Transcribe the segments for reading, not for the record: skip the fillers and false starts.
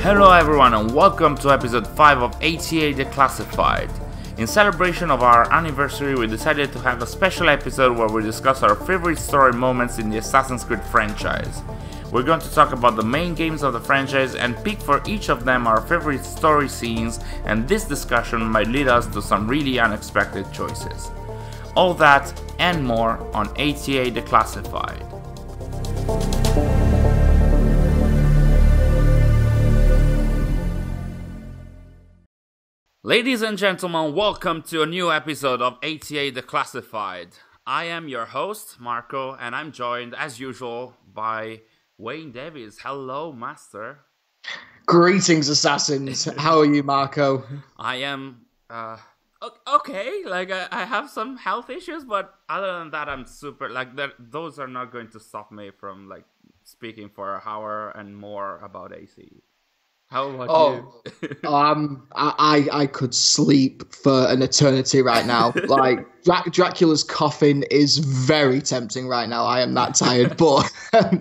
Hello everyone and welcome to episode 5 of ATA Declassified. In celebration of our anniversary, we decided to have a special episode where we discuss our favorite story moments in the Assassin's Creed franchise. We're going to talk about the main games of the franchise and pick for each of them our favorite story scenes, and this discussion might lead us to some really unexpected choices. All that and more on ATA Declassified. Ladies and gentlemen, welcome to a new episode of ATA Declassified. I am your host, Marco, and I'm joined, as usual, by Wayne Davies. Hello, Master. Greetings, Assassins. How are you, Marco? I am, okay. I have some health issues, but other than that, I'm super, those are not going to stop me from, speaking for an hour and more about AC. How about you? I could sleep for an eternity right now. Dracula's coffin is very tempting right now. I am that tired, but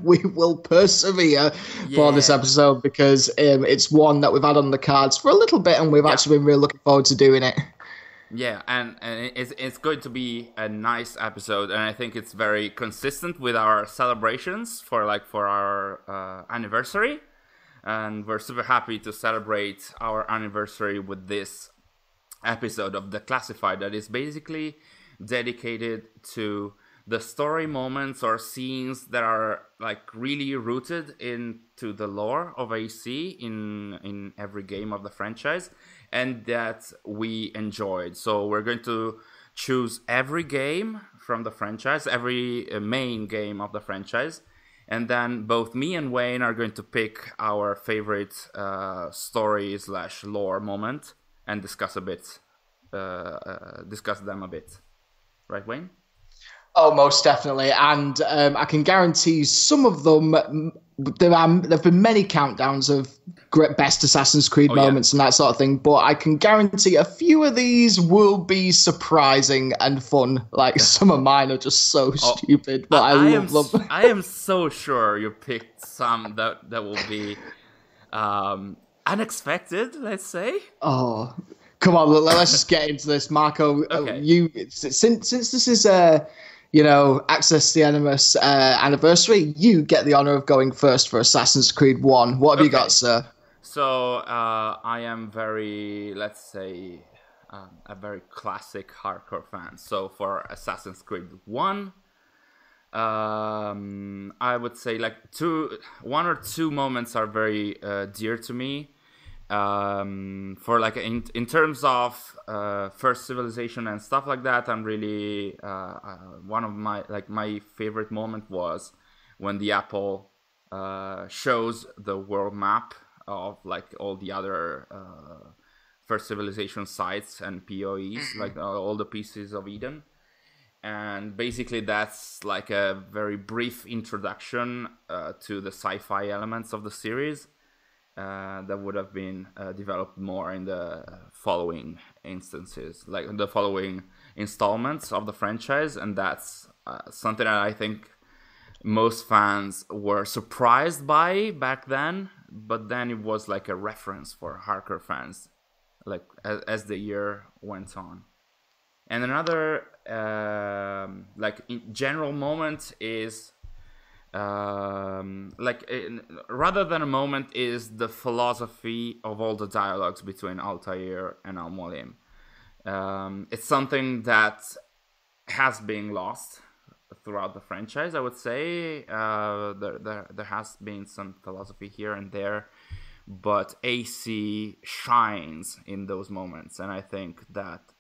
we will persevere for this episode because it's one that we've had on the cards for a little bit, and we've actually been really looking forward to doing it. Yeah, and it's going to be a nice episode, and I think it's very consistent with our celebrations for our anniversary. And we're super happy to celebrate our anniversary with this episode of Declassified that is basically dedicated to the story moments or scenes that are really rooted into the lore of AC in every game of the franchise and that we enjoyed. So we're going to choose every game from the franchise, every main game of the franchise. And then both me and Wayne are going to pick our favorite story/lore moment and discuss them a bit. Right, Wayne? Oh, most definitely. And I can guarantee some of them, there have been many countdowns of best Assassin's Creed moments and that sort of thing, but I can guarantee a few of these will be surprising and fun. Some of mine are just so stupid, but I love them. I am so sure you picked some that will be unexpected, let's say. Oh, come on, let's just get into this, Marco. Okay. Since this is Access the Animus anniversary, you get the honor of going first for Assassin's Creed 1. What have you got, sir? So I am very, let's say, a very classic hardcore fan. So for Assassin's Creed 1, I would say one or two moments are very dear to me. In terms of first civilization and stuff like that, I'm really one of my favorite moment was when the Apple shows the world map of all the other first civilization sites and POEs, all the pieces of Eden. And basically that's a very brief introduction to the sci-fi elements of the series that would have been developed more in the following instances, the following installments of the franchise. And that's something that I think most fans were surprised by back then, but then it was a reference for hardcore fans as the year went on. And another general moment is rather than a moment, is the philosophy of all the dialogues between Altair and Al-Mualim. It's something that has been lost throughout the franchise, I would say. There has been some philosophy here and there, but AC shines in those moments, and I think that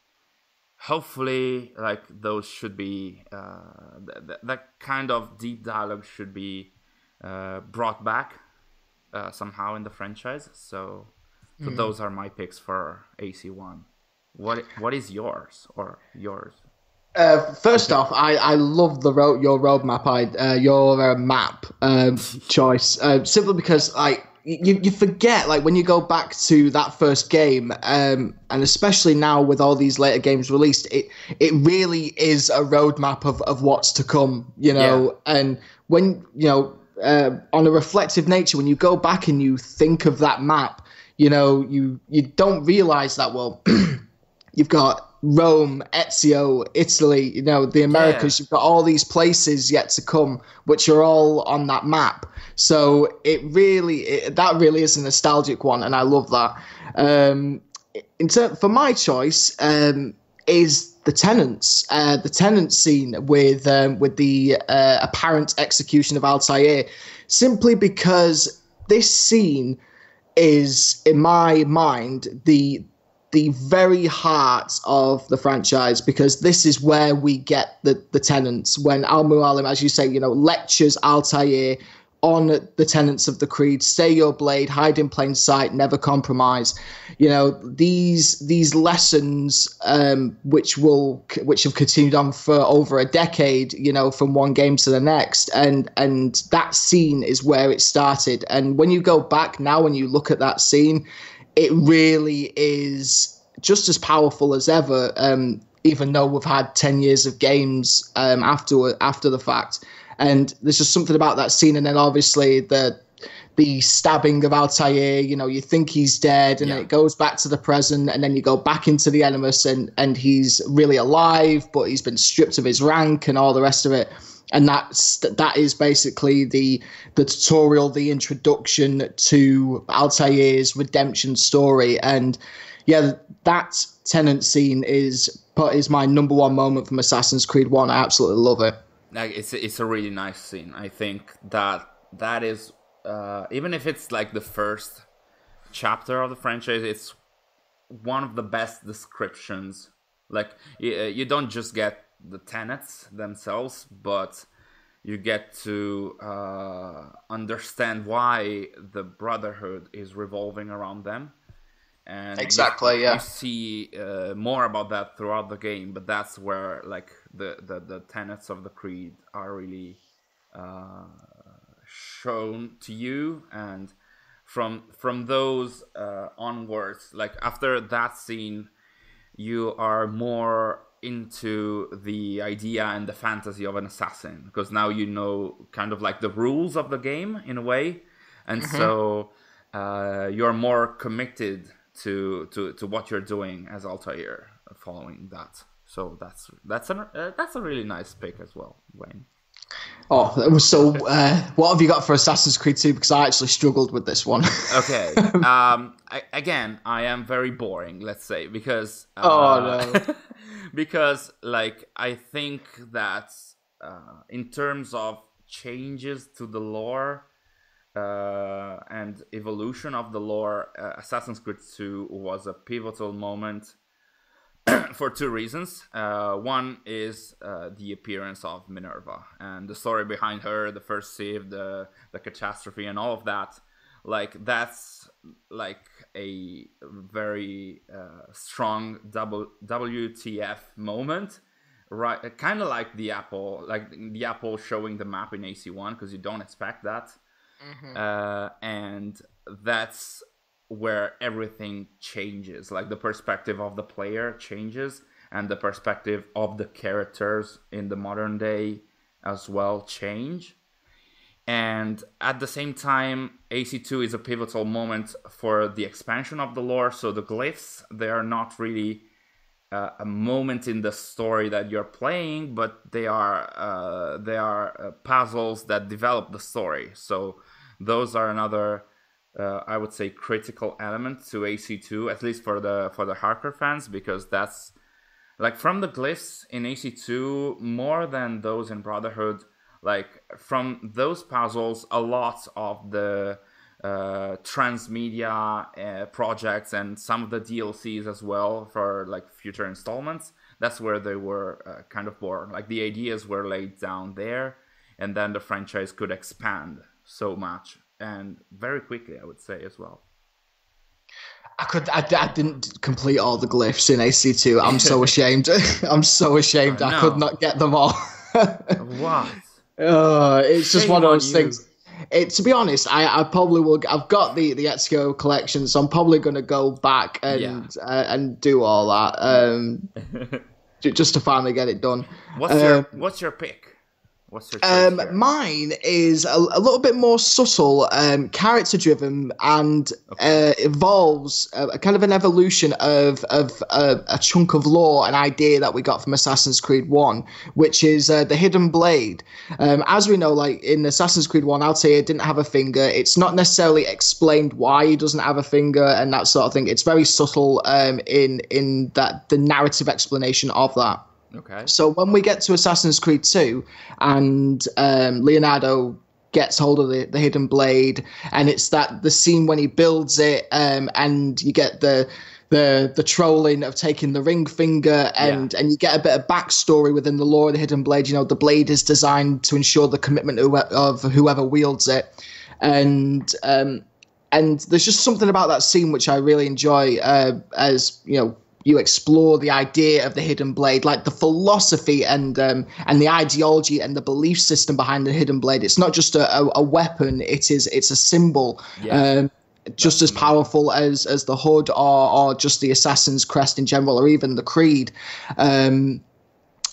hopefully those should be that kind of deep dialogue should be brought back somehow in the franchise. So those are my picks for AC1. What is yours or yours? First off, I love your roadmap, your map choice, simply because you forget when you go back to that first game, and especially now with all these later games released, it really is a roadmap of what's to come, and when on a reflective nature, when you go back and you think of that map, you don't realize that, well, you've got Rome, Ezio, Italy, the Americas, you've got all these places yet to come, which are all on that map. So that really is a nostalgic one, and I love that. For my choice, is the tenant scene with the apparent execution of Altair, simply because this scene is, in my mind, the very heart of the franchise, because this is where we get the tenets. When Al-Mualim, as you say, lectures Altair on the tenets of the creed: stay your blade, hide in plain sight, never compromise. These lessons, which have continued on for over a decade, from one game to the next, and that scene is where it started. And when you go back now, when you look at that scene, it really is just as powerful as ever, even though we've had 10 years of games after the fact. And there's just something about that scene. And then obviously the stabbing of Altair, you think he's dead, and then it goes back to the present, and then you go back into the Animus, and he's really alive, but he's been stripped of his rank and all the rest of it. And that is basically the tutorial, the introduction to Altair's redemption story. And that tenant scene is my number one moment from Assassin's Creed 1. I absolutely love it. It's a really nice scene. I think that is, even if it's like the first chapter of the franchise, it's one of the best descriptions. Like, you don't just get the tenets themselves, but you get to understand why the Brotherhood is revolving around them. And exactly, you see more about that throughout the game, but that's where like the tenets of the creed are really shown to you. And from those onwards, like after that scene, you are more into the idea and the fantasy of an assassin, because now kind of like the rules of the game in a way, and so you're more committed to what you're doing as Altair following that. So that's a really nice pick as well, Wayne. Oh, it was so. What have you got for Assassin's Creed 2? Because I actually struggled with this one. Okay. I am very boring, let's say, because because like I think that in terms of changes to the lore and evolution of the lore, Assassin's Creed 2 was a pivotal moment for two reasons. One is the appearance of Minerva and the story behind her, the first Civ, the catastrophe, and all of that. Like, that's like a very strong WTF moment, right? Kind of like the apple showing the map in AC1, because you don't expect that. And that's where everything changes. Like, the perspective of the player changes, and the perspective of the characters in the modern day as well change. And at the same time, AC2 is a pivotal moment for the expansion of the lore. So the glyphs, they are not really a moment in the story that you're playing, but they are puzzles that develop the story. So those are another, I would say, critical element to AC2, at least for the hardcore fans, because that's like, from the glyphs in AC2 more than those in Brotherhood. Like, from those puzzles, a lot of the transmedia projects and some of the DLCs as well for like future installments, that's where they were kind of born. Like, the ideas were laid down there, and then the franchise could expand so much, and very quickly, I would say, as well. I didn't complete all the glyphs in AC2. I'm so ashamed. I'm so ashamed. I could not get them all. What? It's just one of those things. To be honest, I probably will. I've got the Ezio collection, so I'm probably going to go back and do all that just to finally get it done. What's your pick? What's your choice here? Mine is a little bit more subtle, character driven, and involves a kind of an evolution of a chunk of lore, an idea that we got from Assassin's Creed 1, which is the hidden blade. As we know, like in Assassin's Creed 1, Altair didn't have a finger. It's not necessarily explained why he doesn't have a finger and that sort of thing. It's very subtle in that the narrative explanation of that. Okay. So when we get to Assassin's Creed 2 and Leonardo gets hold of the hidden blade, and it's the scene when he builds it, and you get the trolling of taking the ring finger, and you get a bit of backstory within the lore of the hidden blade. You know, the blade is designed to ensure the commitment of whoever wields it, and there's just something about that scene which I really enjoy, as you know, you explore the idea of the hidden blade, like the philosophy and the ideology and the belief system behind the hidden blade. It's not just a weapon; it's a symbol, just as powerful as the hood or just the assassin's crest in general, or even the creed.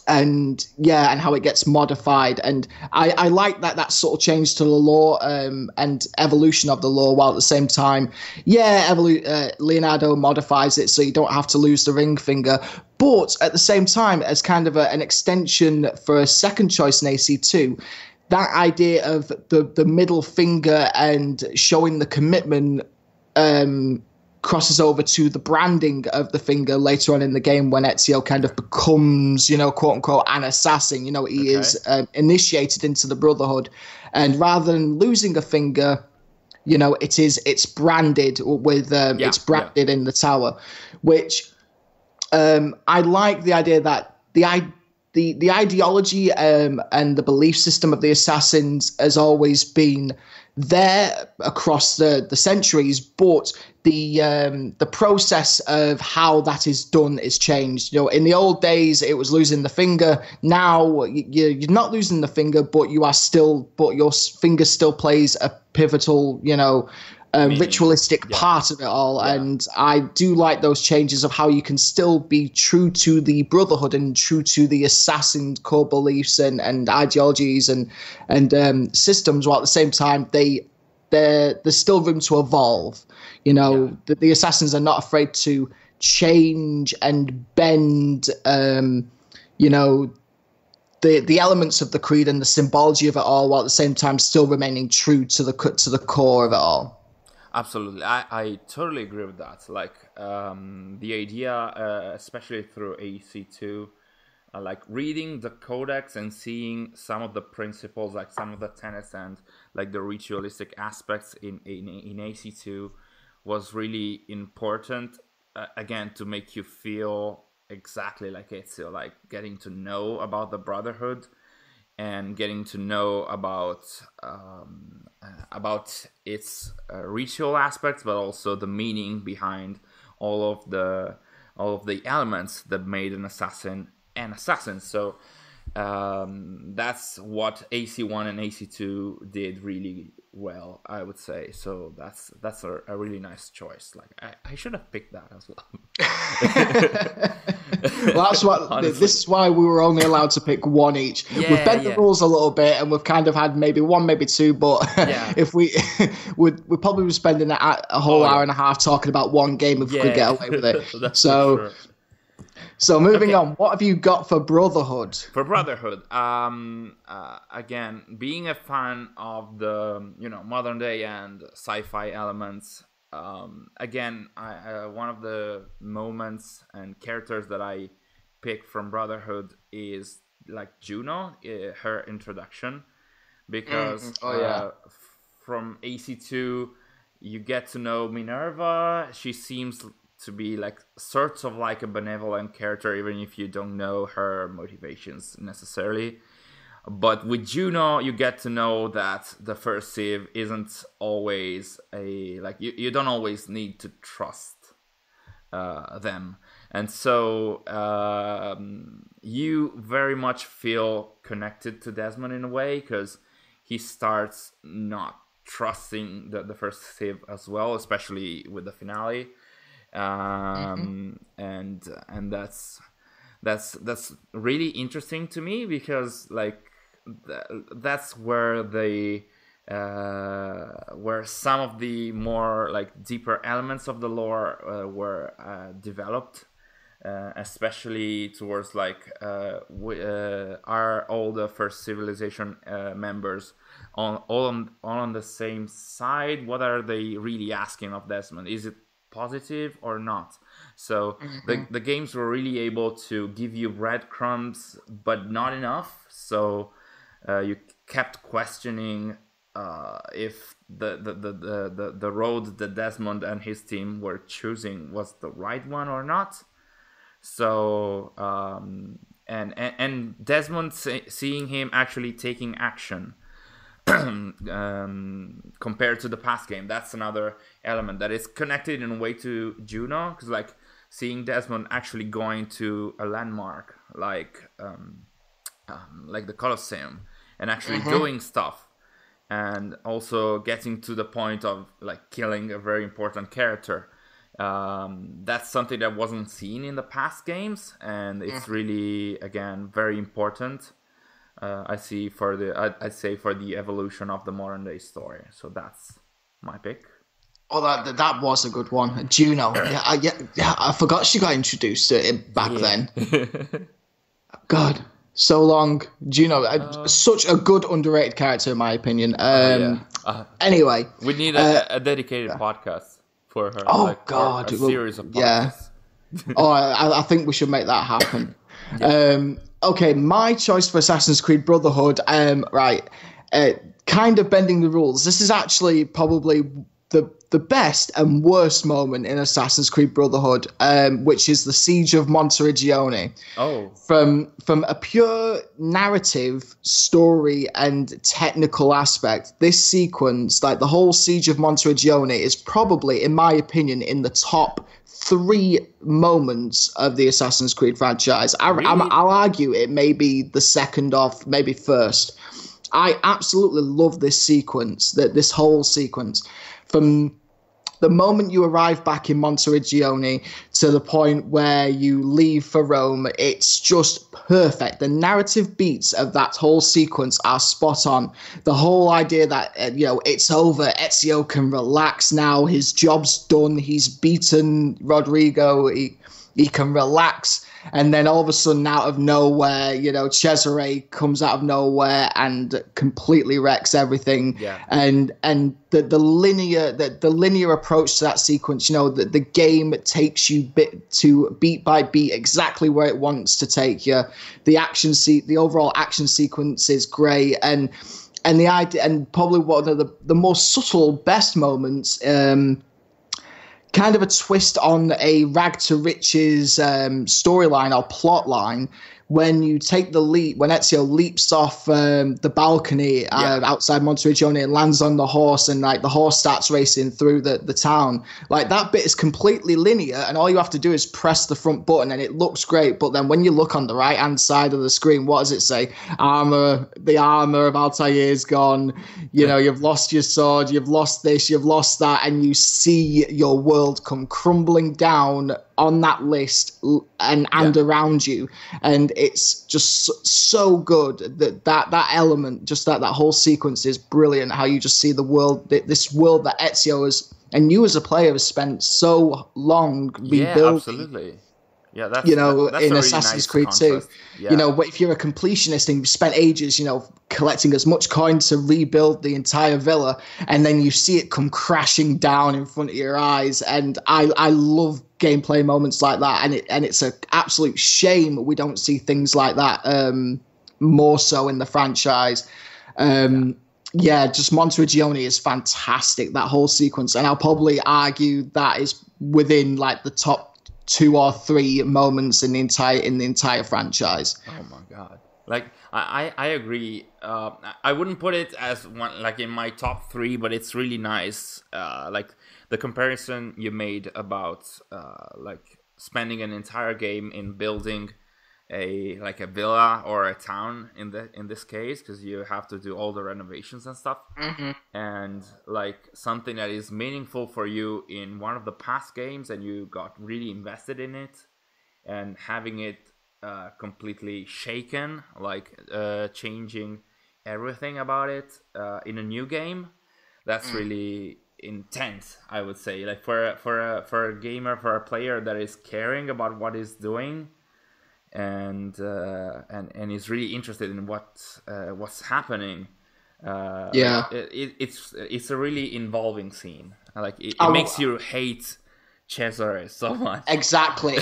And how it gets modified, and I like that sort of change to the lore and evolution of the lore, while at the same time, Leonardo modifies it so you don't have to lose the ring finger, but at the same time, as kind of an extension for a second choice in AC2, that idea of the middle finger and showing the commitment crosses over to the branding of the finger later on in the game when Ezio kind of becomes, you know, quote unquote, an assassin. You know, he is initiated into the Brotherhood, and rather than losing a finger, you know, it's branded with it's branded in the tower, which I like the idea that the ideology and the belief system of the assassins has always been there across the centuries, but the process of how that is done is changed. You know, in the old days, it was losing the finger. Now you're not losing the finger, but your finger still plays a pivotal, you know, ritualistic part of it all. And I do like those changes of how you can still be true to the Brotherhood and true to the assassin core beliefs and ideologies and systems, while at the same time there's still room to evolve. You know, the assassins are not afraid to change and bend, you know, the elements of the creed and the symbology of it all, while at the same time still remaining true to the core of it all. Absolutely, I totally agree with that. Like the idea, especially through AC2, like reading the codex and seeing some of the principles, like some of the tenets and like the ritualistic aspects in AC2 was really important. Again, to make you feel exactly like Ezio, like getting to know about the Brotherhood and getting to know about its ritual aspects, but also the meaning behind all of the elements that made an assassin an assassin. So that's what AC1 and AC2 did really well, I would say. So that's a really nice choice. Like I should have picked that as well. Well, that's what honestly. This is why we were only allowed to pick one each. We've bent the rules a little bit, and we've kind of had maybe one, maybe two. But if we would probably be spending a whole hour and a half talking about one game if we could get away with it. So moving on, what have you got for Brotherhood? For Brotherhood, again, being a fan of the modern day and sci-fi elements, again, one of the moments and characters that I pick from Brotherhood is like Juno, her introduction, because from AC2 you get to know Minerva. She seems to be like sort of like a benevolent character, even if you don't know her motivations necessarily. But with Juno, you get to know that the first Civ isn't always you don't always need to trust them, and so you very much feel connected to Desmond in a way, because he starts not trusting the first Civ as well, especially with the finale. And that's really interesting to me, because like that's where where some of the more like deeper elements of the lore were developed, especially towards like are all the first civilization members all on the same side? What are they really asking of Desmond? Is it positive or not? So the games were really able to give you breadcrumbs, but not enough. So you kept questioning if the road that Desmond and his team were choosing was the right one or not. So and Desmond seeing him actually taking action compared to the past game, that's another element that is connected in a way to Juno, because like seeing Desmond actually going to a landmark like the Colosseum and actually doing stuff, and also getting to the point of like killing a very important character. That's something that wasn't seen in the past games, and it's really, again, very important. I'd say for the evolution of the modern day story. So that's my pick. Oh, that was a good one, Juno. I forgot she got introduced to it back then. God, so long. Juno, such a good underrated character in my opinion. Anyway, we need a dedicated podcast for her. Oh God, a series of podcasts. Yeah. I think we should make that happen. Okay, my choice for Assassin's Creed Brotherhood. Right, kind of bending the rules. This is actually probably the best and worst moment in Assassin's Creed Brotherhood, which is the Siege of Monteriggioni. Oh. From a pure narrative, story, and technical aspect, this sequence, like the whole Siege of Monteriggioni, is probably, in my opinion, in the top 3 moments of the Assassin's Creed franchise. Really? I'll argue it may be the second off, maybe first. I absolutely love this sequence, this whole sequence. From the moment you arrive back in Monteriggioni to the point where you leave for Rome, it's just perfect. The narrative beats of that whole sequence are spot on. The whole idea that, it's over, Ezio can relax now, his job's done, he's beaten Rodrigo, he can relax. And then all of a sudden, out of nowhere, Cesare comes out of nowhere and completely wrecks everything. Yeah. And the linear approach to that sequence, the game takes you beat by beat exactly where it wants to take you. The overall action sequence is great, and the idea, and probably one of the most subtle, best moments. Kind of a twist on a rag to riches storyline or plot line when you take the leap, when Ezio leaps off the balcony outside Monteriggioni and lands on the horse, and like the horse starts racing through the town. Like that bit is completely linear, and all you have to do is press the front button and it looks great. But then when you look on the right hand side of the screen, what does it say? The armor of Altair is gone. You've lost your sword, you've lost this, you've lost that, and you see your world come crumbling down on that list and around you, and it's just so good that element, just that whole sequence is brilliant. How you just see the world, this world that Ezio has, and you as a player have spent so long rebuilding. Yeah, absolutely. Yeah, that's in really Assassin's nice Creed contrast. 2. Yeah. But if you're a completionist and you've spent ages, collecting as much coin to rebuild the entire villa, and then you see it come crashing down in front of your eyes, and I love gameplay moments like that, and it's an absolute shame we don't see things like that more so in the franchise. Just Monteriggioni is fantastic, that whole sequence, and I'll probably argue that is within like the top 2 or 3 moments in the entire franchise. Oh my god! Like I agree. I wouldn't put it as one like in my top 3, but it's really nice. Like the comparison you made about like spending an entire game in building a villa or a town in this case, because you have to do all the renovations and stuff, and like something that is meaningful for you in one of the past games, and you got really invested in it, and having it completely shaken, like changing everything about it in a new game, that's really intense, I would say. Like for a gamer, for a player that is caring about what he's doing, and is really interested in what's happening. It's a really involving scene. Like it makes you hate Cesare so much. Exactly.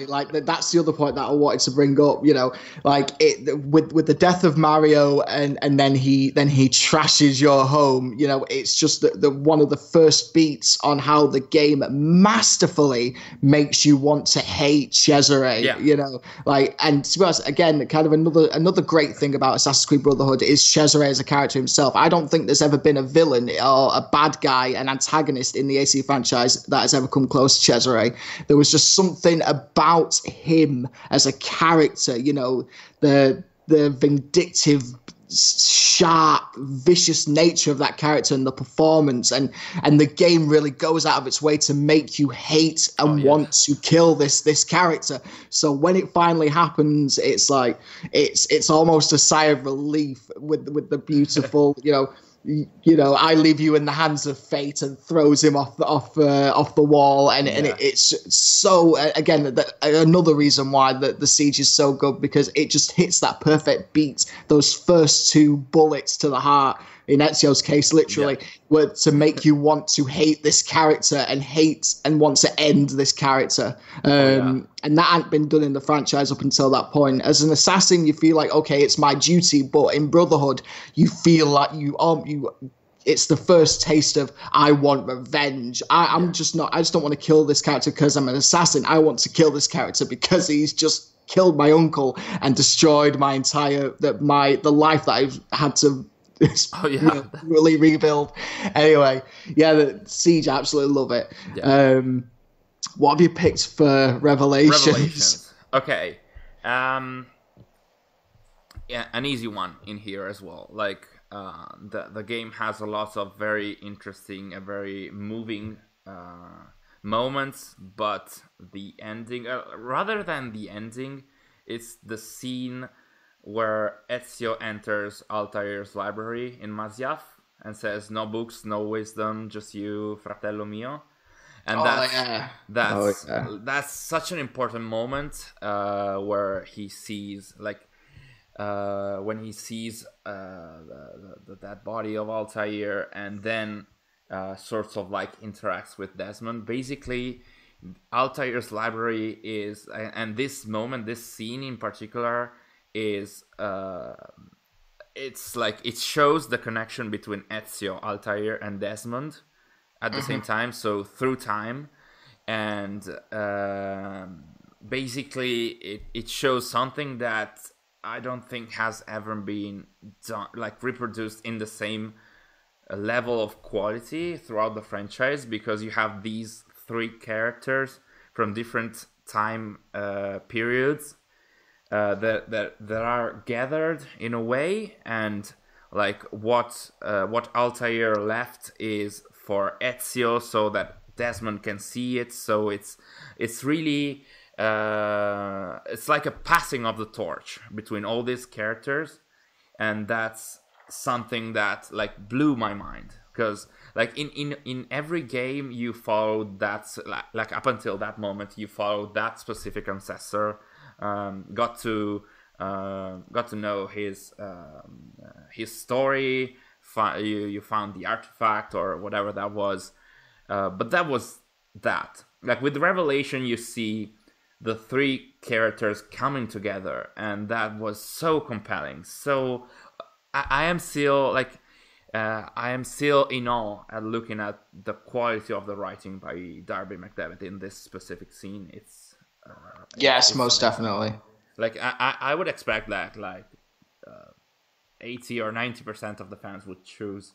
Like that's the other point that I wanted to bring up. You know, like with the death of Mario, and then he trashes your home. You know, it's just the one of the first beats on how the game masterfully makes you want to hate Cesare. Yeah. You know, like, and to be honest, again, kind of another great thing about Assassin's Creed Brotherhood is Cesare as a character himself. I don't think there's ever been a villain or a bad guy, an antagonist in the AC franchise that has ever come close to Cesare. There was just something about him as a character, you know, the vindictive, sharp, vicious nature of that character and the performance, and the game really goes out of its way to make you hate and want to kill this character. So when it finally happens, it's like it's almost a sigh of relief with the beautiful, you know, I leave you in the hands of fate, and throws him off the wall, and it's so, again, another reason why the Siege is so good, because it just hits that perfect beat, those first two bullets to the heart, in Ezio's case, literally, were to make you want to hate this character and want to end this character. And that hadn't been done in the franchise up until that point. As an assassin, you feel like, okay, it's my duty, but in Brotherhood, you feel like it's the first taste of, I want revenge. I just don't want to kill this character because I'm an assassin. I want to kill this character because he's just killed my uncle and destroyed my the life that I've had to really rebuild. Anyway, the Siege, absolutely love it. What have you picked for Revelations? Okay. An easy one in here as well. Like the game has a lot of very interesting and very moving moments, but the ending, rather than the ending, it's the scene where Ezio enters Altair's library in Masyaf and says, "No books, no wisdom, just you, fratello mio." And that's such an important moment where he sees, like, when he sees the dead body of Altair, and then sort of like interacts with Desmond. Basically, Altair's library is, and this moment, this scene in particular, is it's like it shows the connection between Ezio, Altair, and Desmond at the same time, so through time, and basically it shows something that I don't think has ever been done, like reproduced in the same level of quality throughout the franchise, because you have these three characters from different time periods that are gathered in a way, and like what Altair left is for Ezio so that Desmond can see it. So it's really it's like a passing of the torch between all these characters, and that's something that like blew my mind, because like in every game you followed that, like up until that moment you followed that specific ancestor, got to know his story, you found the artifact or whatever that was, but that was that. Like with Revelation, you see the three characters coming together, and that was so compelling. So I am still like I am still in awe at looking at the quality of the writing by Darby McDevitt in this specific scene. Yes, most definitely. Like I would expect that like 80 or 90% of the fans would choose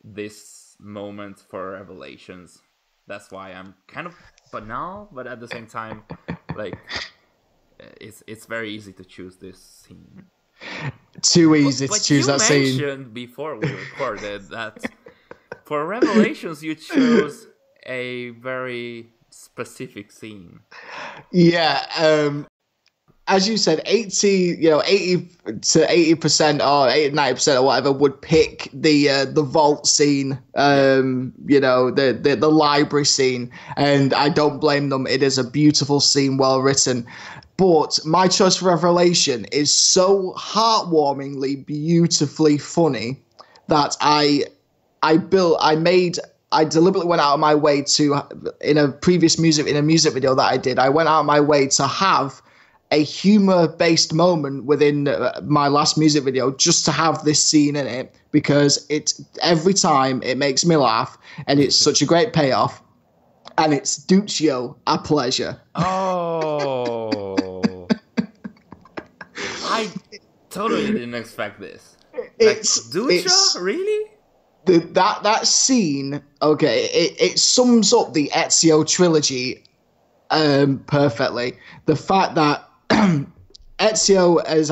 this moment for Revelations. That's why I'm kind of banal, but at the same time, like it's very easy to choose this scene. Too easy to choose that scene. You mentioned before we recorded that for Revelations you chose a very specific scene. Yeah, as you said, 80 to 80% or 90% or whatever would pick the vault scene, the library scene, and I don't blame them. It is a beautiful scene, well written. But my choice for Revelation is so heartwarmingly, beautifully funny that I deliberately went out of my way to, in a music video that I did, I went out of my way to have a humor-based moment within my last music video just to have this scene in it, because every time it makes me laugh and it's such a great payoff, and it's Duccio a pleasure. Oh. I totally didn't expect this. Duccio? Really? That scene, okay, it sums up the Ezio trilogy perfectly. The fact that Ezio has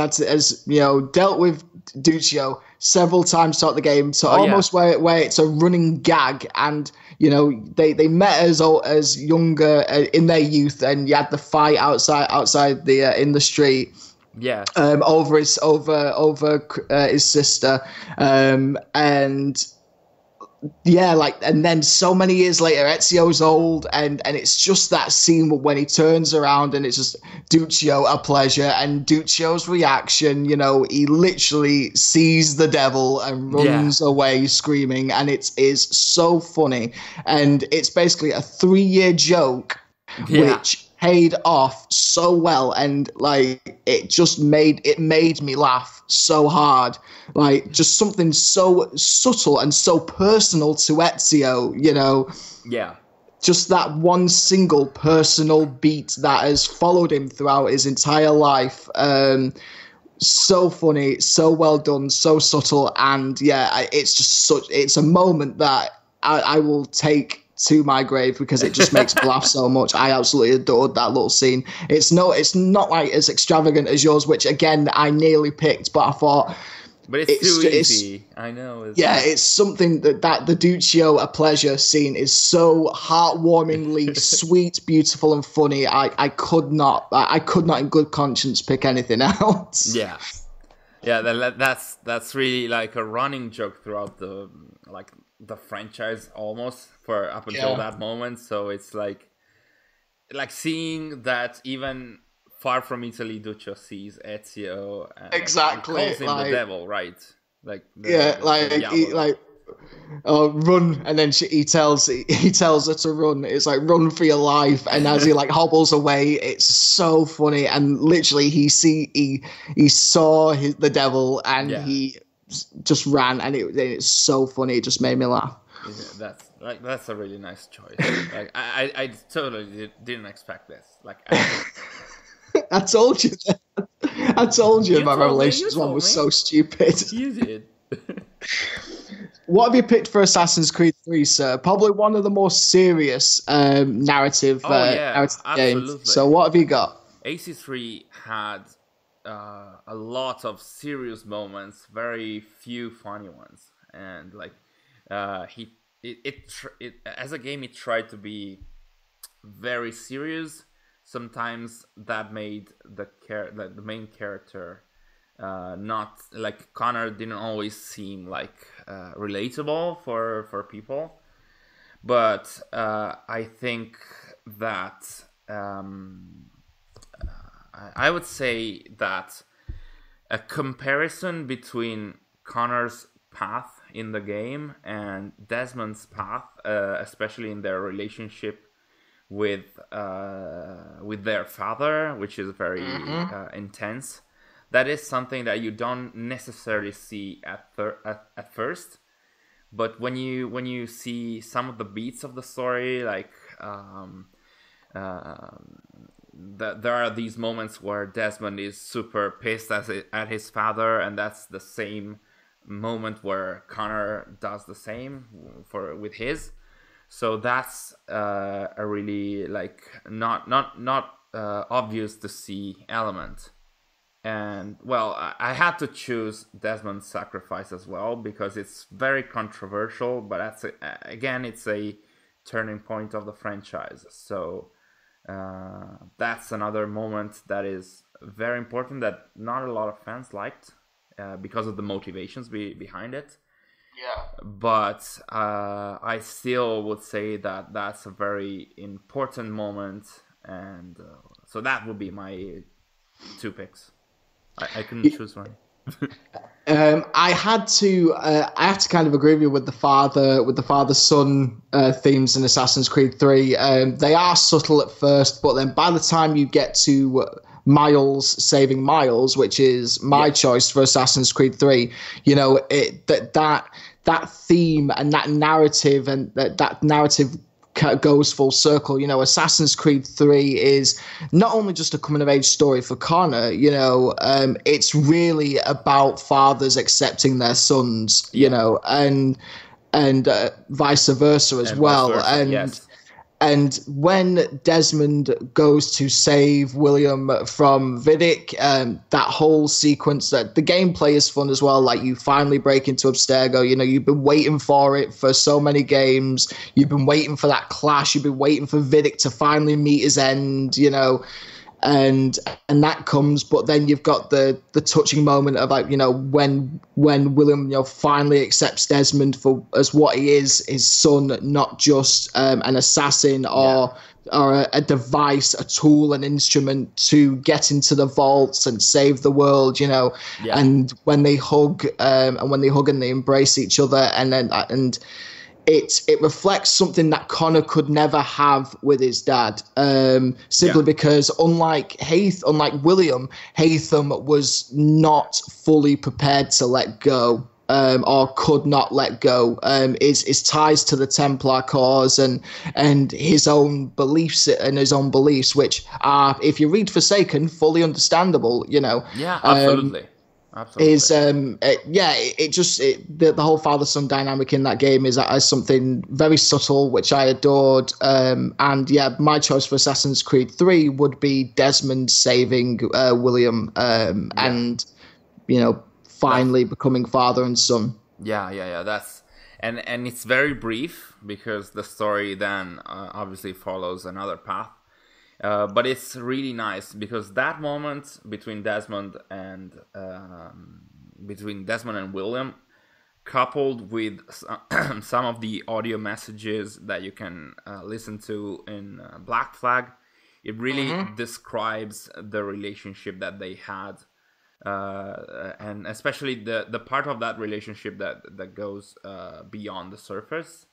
dealt with Duccio several times throughout the game, to almost where it's a running gag, and they met as younger in their youth, and you had the fight outside the in the street. Yeah. Over his sister, and and then so many years later, Ezio's old, and it's just that scene when he turns around and it's just Duccio a pleasure, and Duccio's reaction, he literally sees the devil and runs away screaming, and it is so funny, and it's basically a 3-year joke, which paid off so well, and it made me laugh so hard, just something so subtle and so personal to Ezio, just that one single personal beat that has followed him throughout his entire life. So funny, so well done, so subtle, and it's a moment that I will take to my grave, because it just makes me laugh so much. I absolutely adored that little scene. It's not as extravagant as yours, which again I nearly picked, but I thought, but it's too easy. I know. It's something that the Duccio a pleasure scene is so heartwarmingly sweet, beautiful, and funny. I could not in good conscience pick anything else. That's really like a running joke throughout the franchise, almost, for up until that moment. So it's like seeing that even far from Italy, Duccio sees Ezio and exactly calls him the devil, right? Run, and then he tells her to run. It's like, run for your life, and as he hobbles away, it's so funny, and literally he saw the devil, and he just ran, and it's so funny. It just made me laugh. That's a really nice choice. I totally didn't expect this. I told you that. I told you my Revelations one was so stupid. You did. What have you picked for Assassin's Creed 3, sir? Probably one of the more serious narrative games. So what have you got? AC3 had a lot of serious moments, very few funny ones, and as a game, it tried to be very serious. Sometimes that made the main character not Connor didn't always seem relatable for people, but I think that I would say that a comparison between Connor's path in the game and Desmond's path, especially in their relationship with their father, which is very intense. That is something that you don't necessarily see at first, but when you see some of the beats of the story, there are these moments where Desmond is super pissed at his father, and that's the same moment where Connor does the same with his. So that's a really not obvious to see element. And well, I had to choose Desmond's sacrifice as well, because it's very controversial, but it's a turning point of the franchise. So That's another moment that is very important that not a lot of fans liked because of the motivations behind it. Yeah. But I still would say that that's a very important moment, and so that would be my two picks. I couldn't choose one. I had to kind of agree with you with the father-son themes in Assassin's Creed 3. They are subtle at first, but then by the time you get to Miles saving Miles, which is my choice for Assassin's Creed 3, you know, that theme and that narrative goes full circle. You know, Assassin's Creed 3 is not only just a coming of age story for Connor, you know, it's really about fathers accepting their sons, you know, and vice versa as well. And when Desmond goes to save William from Vidic, that whole sequence, that the gameplay is fun as well. Like, you finally break into Abstergo. You know, you've been waiting for it for so many games. You've been waiting for that clash. You've been waiting for Vidic to finally meet his end, you know. And that comes, but then you've got the touching moment of, like, you know, when William, you know, finally accepts Desmond for as what he is, his son, not just an assassin or a device, a tool, an instrument to get into the vaults and save the world, you know. And when they hug and they embrace each other, and it reflects something that Connor could never have with his dad, simply because unlike William, Haytham was not fully prepared to let go, or could not let go. His ties to the Templar cause and his own beliefs, which are, if you read Forsaken, fully understandable. You know. Yeah, absolutely. Absolutely. The whole father-son dynamic in that game is something very subtle, which I adored. My choice for Assassin's Creed 3 would be Desmond saving William, and, you know, finally becoming father and son. That's and it's very brief because the story then obviously follows another path. But it's really nice because that moment between Desmond and William, coupled with some of the audio messages that you can listen to in Black Flag, it really describes the relationship that they had, and especially the part of that relationship that goes beyond the surface.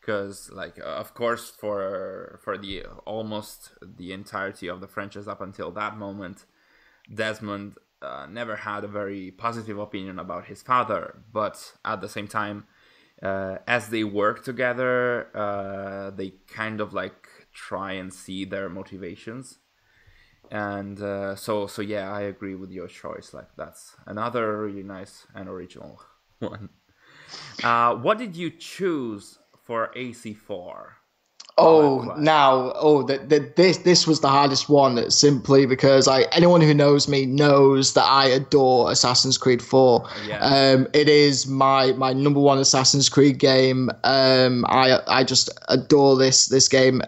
Because, like, of course, for the almost the entirety of the franchise up until that moment, Desmond never had a very positive opinion about his father. But at the same time, as they work together, they kind of like try and see their motivations. And so I agree with your choice. Like, that's another really nice and original one. What did you choose for AC4? This was the hardest one, simply because anyone who knows me knows that I adore Assassin's Creed 4. It is my number one Assassin's Creed game. I just adore this game,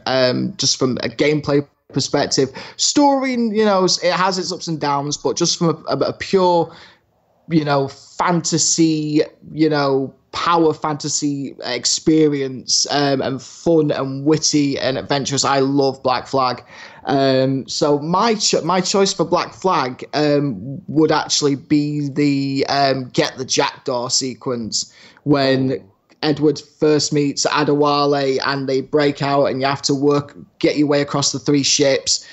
just from a gameplay perspective. Story, you know, it has its ups and downs, but just from a pure, you know, fantasy, you know, power fantasy experience, and fun and witty and adventurous. I love Black Flag. So my choice for Black Flag would actually be the get the jackdaw sequence when Edward first meets Adewale and they break out and you have to get your way across the 3 ships.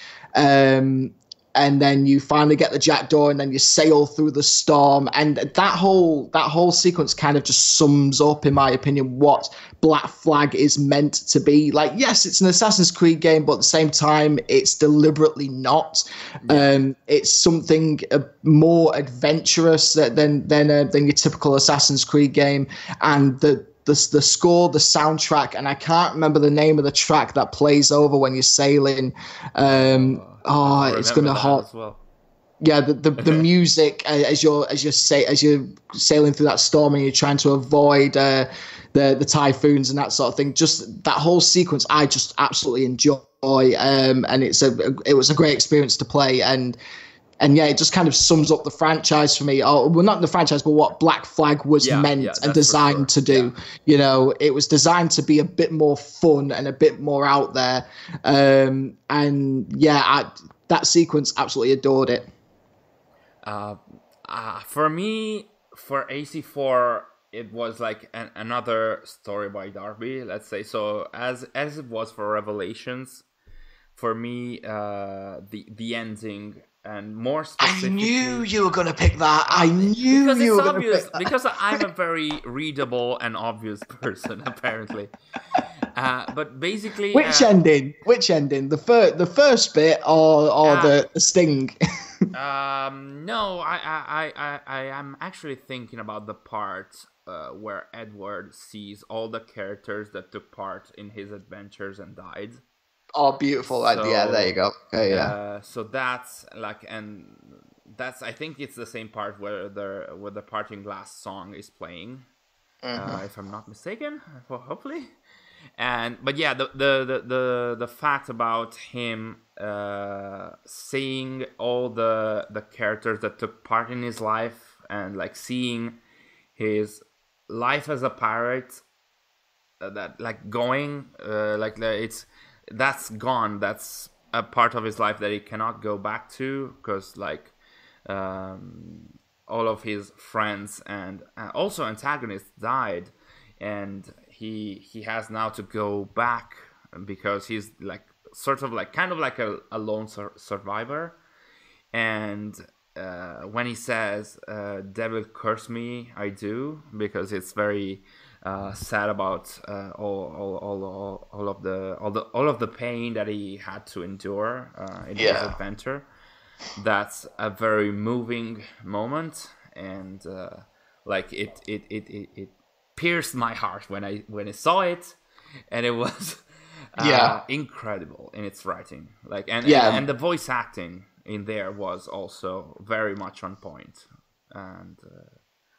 And then you finally get the jackdaw, and then you sail through the storm, and that whole sequence kind of just sums up, in my opinion, what Black Flag is meant to be. Like, yes, it's an Assassin's Creed game, but at the same time, it's deliberately not. It's something more adventurous than your typical Assassin's Creed game, and the score, the soundtrack, and I can't remember the name of the track that plays over when you're sailing. It's gonna hot. Well. Yeah, the music as you're sailing through that storm and you're trying to avoid the typhoons and that sort of thing. Just that whole sequence, I just absolutely enjoy. and it was a great experience to play, and yeah, it just kind of sums up the franchise for me. Or, well, not the franchise, but what Black Flag was meant and designed to do. Yeah. You know, it was designed to be a bit more fun and a bit more out there. And yeah, that sequence, absolutely adored it. For me, for AC4, it was like another story by Darby, let's say. So as it was for Revelations, for me, the ending. And more specifically, I knew you were going to pick that. I knew you were going to pick that. Because I'm a very readable and obvious person, apparently. But basically... Which ending? The first bit or the sting? No, I am actually thinking about the part where Edward sees all the characters that took part in his adventures and died. Oh, beautiful. So, yeah, there you go. Okay, yeah. So that's like, and that's, I think it's the same part where the Parting Glass song is playing, if I'm not mistaken, hopefully. But yeah, the fact about him seeing all the characters that took part in his life, and like seeing his life as a pirate, that like going that's gone. That's a part of his life that he cannot go back to, because like all of his friends and also antagonists died, and he has now to go back because he's like sort of like kind of like a lone survivor. And when he says "Devil curse me, I do," because it's very sad about all of the pain that he had to endure in his adventure. That's a very moving moment, and like it pierced my heart when I saw it, and it was incredible in its writing. Like and the voice acting in there was also very much on point, and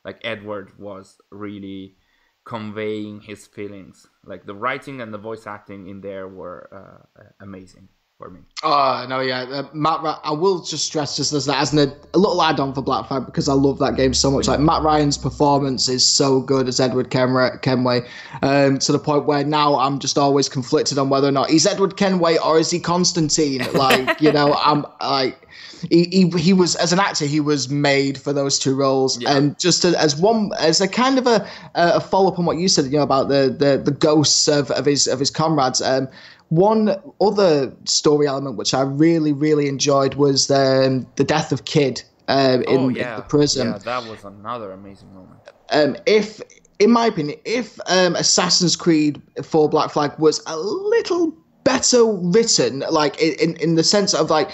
like Edward was really conveying his feelings. Like the writing and the voice acting in there were amazing for me. Oh no, yeah, Matt. I will just stress just as a little add-on for Black Flag, because I love that game so much. Like Matt Ryan's performance is so good as Edward Kenway, to the point where now I'm just always conflicted on whether or not he's Edward Kenway or is he Constantine. Like, you know, I'm like. He was, as an actor, he was made for those two roles. And just as a kind of a follow up on what you said, you know, about the ghosts of his comrades. One other story element which I really, really enjoyed was the death of Kid in the prison. Yeah, that was another amazing moment. In my opinion, if Assassin's Creed 4 Black Flag was a little better written, like in the sense of like,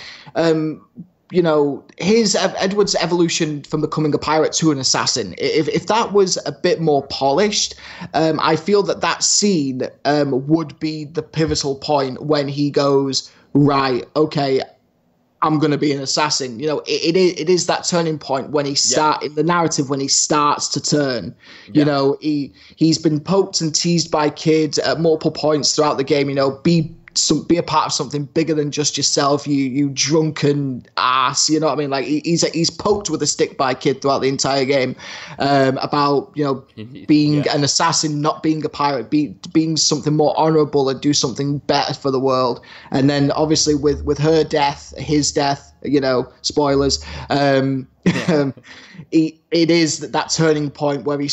you know, Edward's evolution from becoming a pirate to an assassin, if that was a bit more polished, I feel that scene would be the pivotal point when he goes, right, okay, I'm going to be an assassin. You know, it is that turning point when in the narrative, when he starts to turn. You know, he's been poked and teased by Kid at multiple points throughout the game. You know, be a part of something bigger than just yourself, you drunken ass. You know what I mean? Like he's poked with a stick by Kid throughout the entire game, about, you know, being an assassin, not being a pirate, being something more honorable and do something better for the world. And then obviously with her death, his death, you know, spoilers. It is that turning point where he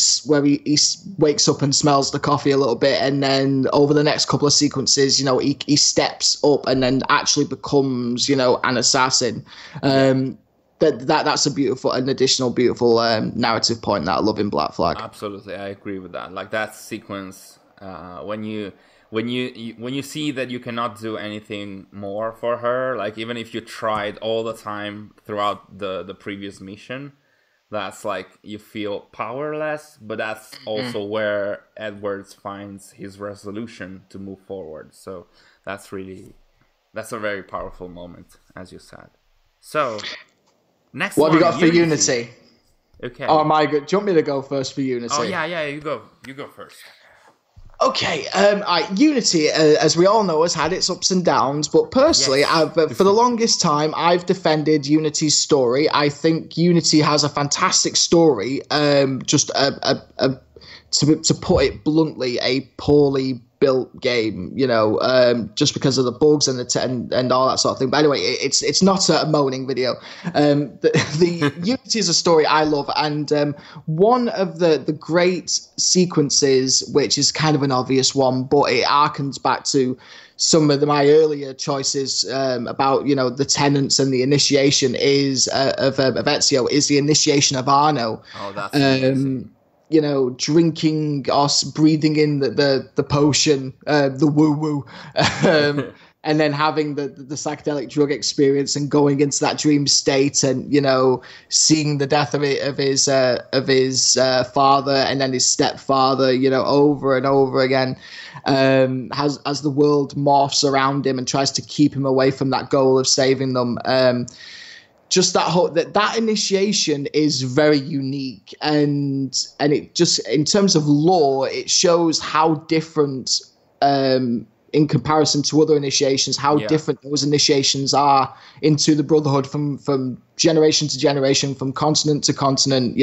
wakes up and smells the coffee a little bit, and then over the next couple of sequences, you know, he steps up and then actually becomes, you know, an assassin. That's an additional beautiful narrative point that I love in Black Flag. Absolutely, I agree with that. Like that sequence, when you see that you cannot do anything more for her, like even if you tried all the time throughout the previous mission, that's like you feel powerless, but that's also where Edwards finds his resolution to move forward. So that's a very powerful moment, as you said. So next what have you got for Unity? Okay. Oh my god, do you want me to go first for Unity? Oh yeah, you go first. Okay, Unity, as we all know, has had its ups and downs. But personally, Yes. for the longest time, I've defended Unity's story. I think Unity has a fantastic story. Just to put it bluntly, a poorly built game. Just because of the bugs and and all that sort of thing. But anyway, it's not a moaning video. The Unity is a story I love, and one of the great sequences, which is kind of an obvious one, but it harkens back to some of my earlier choices about the tenets and the initiation of Ezio is the initiation of Arno. Oh, that's amazing. Drinking or breathing in the potion, the woo woo, and then having the psychedelic drug experience and going into that dream state, and seeing the death of his father and then his stepfather, over and over again, as the world morphs around him and tries to keep him away from that goal of saving them. Just that initiation is very unique, and it just, in terms of lore, it shows how different, in comparison to other initiations, how different those initiations are into the Brotherhood from generation to generation, from continent to continent,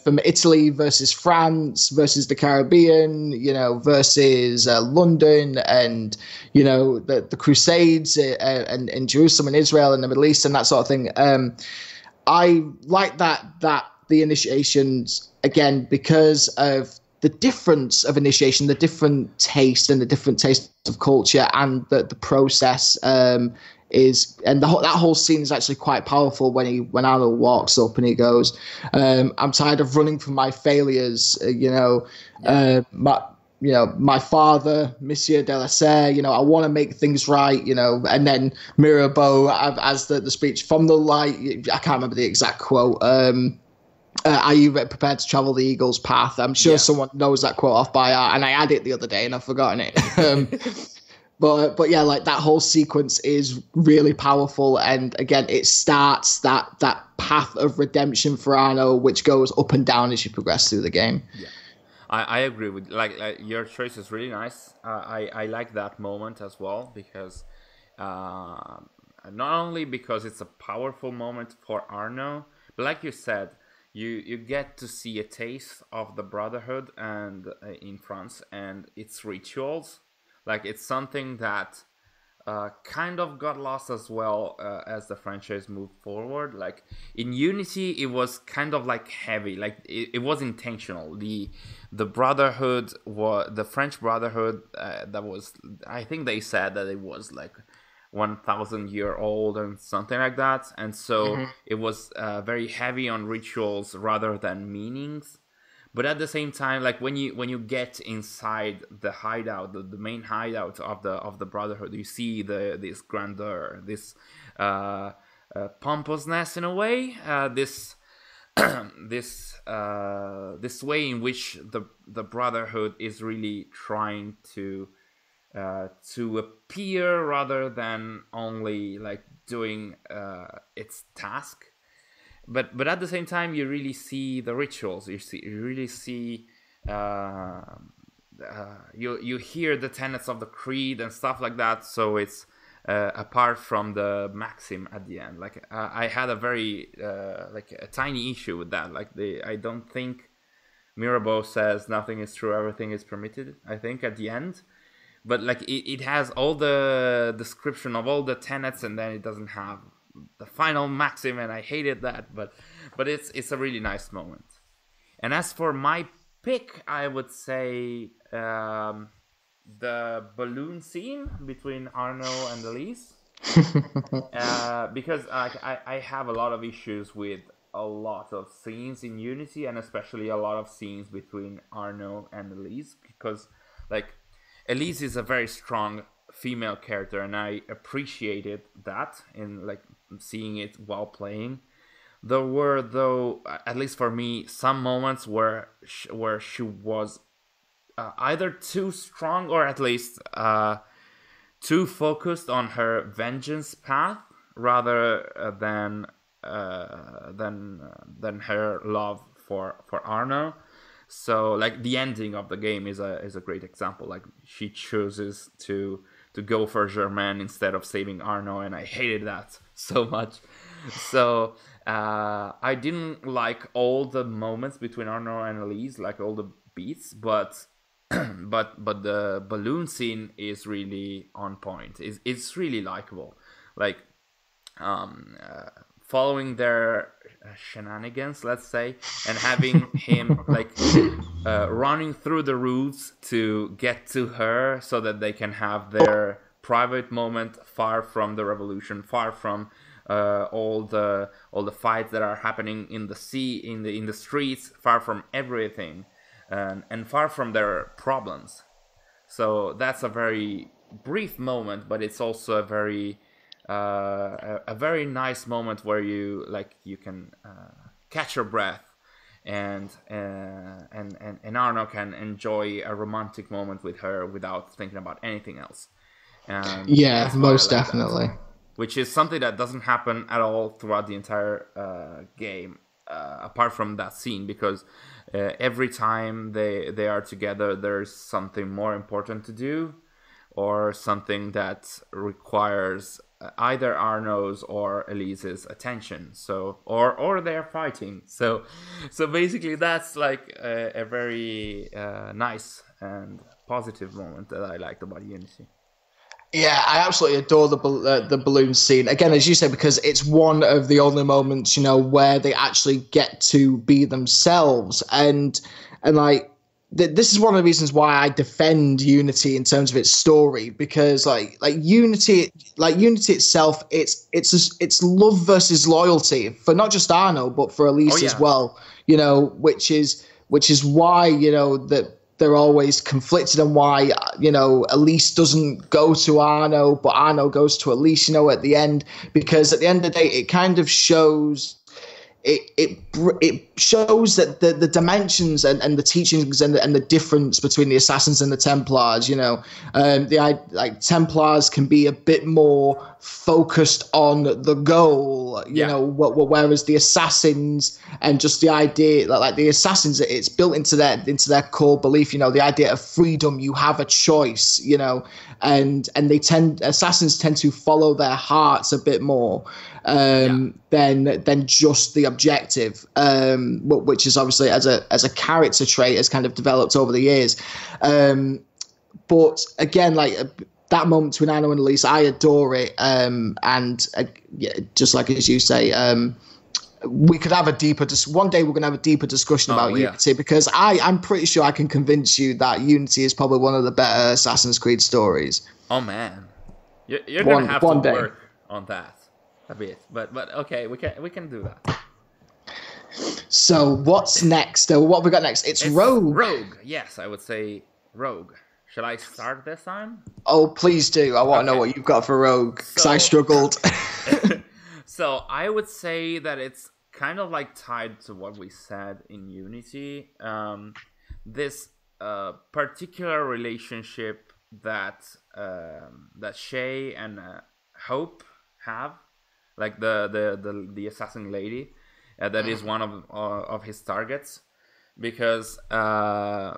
from Italy versus France versus the Caribbean, versus London, and, the Crusades and in Jerusalem and Israel and the Middle East and that sort of thing. I like that the initiations, again, because of the difference of initiation, the different taste and the different taste of culture, and the process that whole scene is actually quite powerful when Arnold walks up and he goes, "I'm tired of running from my failures. My father, Monsieur de la Serre. I want to make things right. And then Mirabeau as the speech from the light. I can't remember the exact quote. Are you prepared to travel the eagle's path? I'm sure someone knows that quote off by heart, and I had it the other day and I've forgotten it. But yeah, like that whole sequence is really powerful, and again, it starts that path of redemption for Arno, which goes up and down as you progress through the game. Yeah, I agree with like your choice is really nice. I like that moment as well, because not only because it's a powerful moment for Arno, but like you said, you get to see a taste of the Brotherhood and in France and its rituals. Like, it's something that kind of got lost as well as the franchise moved forward. Like in Unity, it was kind of like heavy, like it was intentional. The Brotherhood was the French Brotherhood that was, I think they said that it was like 1,000-year old and something like that, and so it was very heavy on rituals rather than meanings. But at the same time, like when you get inside the hideout, the main hideout of the Brotherhood, you see this grandeur, this pompousness in a way, this this way in which the Brotherhood is really trying to appear rather than only like doing its task. But at the same time, you really see the rituals. You really see you hear the tenets of the creed and stuff like that. So it's apart from the maxim at the end. Like I had a very like a tiny issue with that. Like I don't think Mirabeau says nothing is true, everything is permitted, I think, at the end. But like it has all the description of all the tenets, and then it doesn't have the final maxim, and I hated that. But it's a really nice moment. And as for my pick, I would say the balloon scene between Arno and Elise. Because I have a lot of issues with a lot of scenes in Unity, and especially a lot of scenes between Arno and Elise, because like Elise is a very strong female character, and I appreciated that in like seeing it while playing. There were, though, at least for me, some moments where she was either too strong or at least too focused on her vengeance path rather than her love for Arno. So like the ending of the game is a great example. Like she chooses to go for Germain instead of saving Arno, and I hated that so much. So I didn't like all the moments between Arno and Elise, like all the beats, but but the balloon scene is really on point. It's really likable. Like following their shenanigans, let's say, and having him like running through the routes to get to her so that they can have their private moment far from the revolution, far from all the fights that are happening in the sea, in the streets, far from everything, and far from their problems. So that's a very brief moment, but it's also a very nice moment where you can catch your breath, and Arno can enjoy a romantic moment with her without thinking about anything else. And yeah, most definitely. Which is something that doesn't happen at all throughout the entire game, apart from that scene, because every time they are together, there's something more important to do, or something that requires either Arno's or Elise's attention. So or they're fighting. So basically that's like a very nice and positive moment that I liked about Unity. Yeah, I absolutely adore the balloon scene. Again, as you say, because it's one of the only moments, where they actually get to be themselves, and like this is one of the reasons why I defend Unity in terms of its story, because like Unity itself, it's love versus loyalty for not just Arno but for Elise as well. Which is why that they're always conflicted, and why Elise doesn't go to Arno but Arno goes to Elise at the end, because at the end of the day it kind of shows it shows that the dimensions and the teachings and the difference between the assassins and the Templars. Templars can be a bit more focused on the goal, whereas the assassins, and just the idea like the assassins, it's built into their core belief, the idea of freedom. You have a choice, and assassins tend to follow their hearts a bit more than just the objective, which is obviously as a character trait has kind of developed over the years. But again, like that moment between Arno and Elise, I adore it. Just like as you say, we could have one day we're going to have a deeper discussion about Unity, because I'm pretty sure I can convince you that Unity is probably one of the better Assassin's Creed stories. Oh man, you're going to have to work on that a bit, but okay, we can do that. So what's next? What have we got next? It's Rogue. Rogue, yes, I would say Rogue. Shall I start this time? Oh, please do. I want to know what you've got for Rogue, because I struggled. So I would say that it's kind of like tied to what we said in Unity. This particular relationship that Shay and Hope have, like the assassin lady, that is one of his targets, because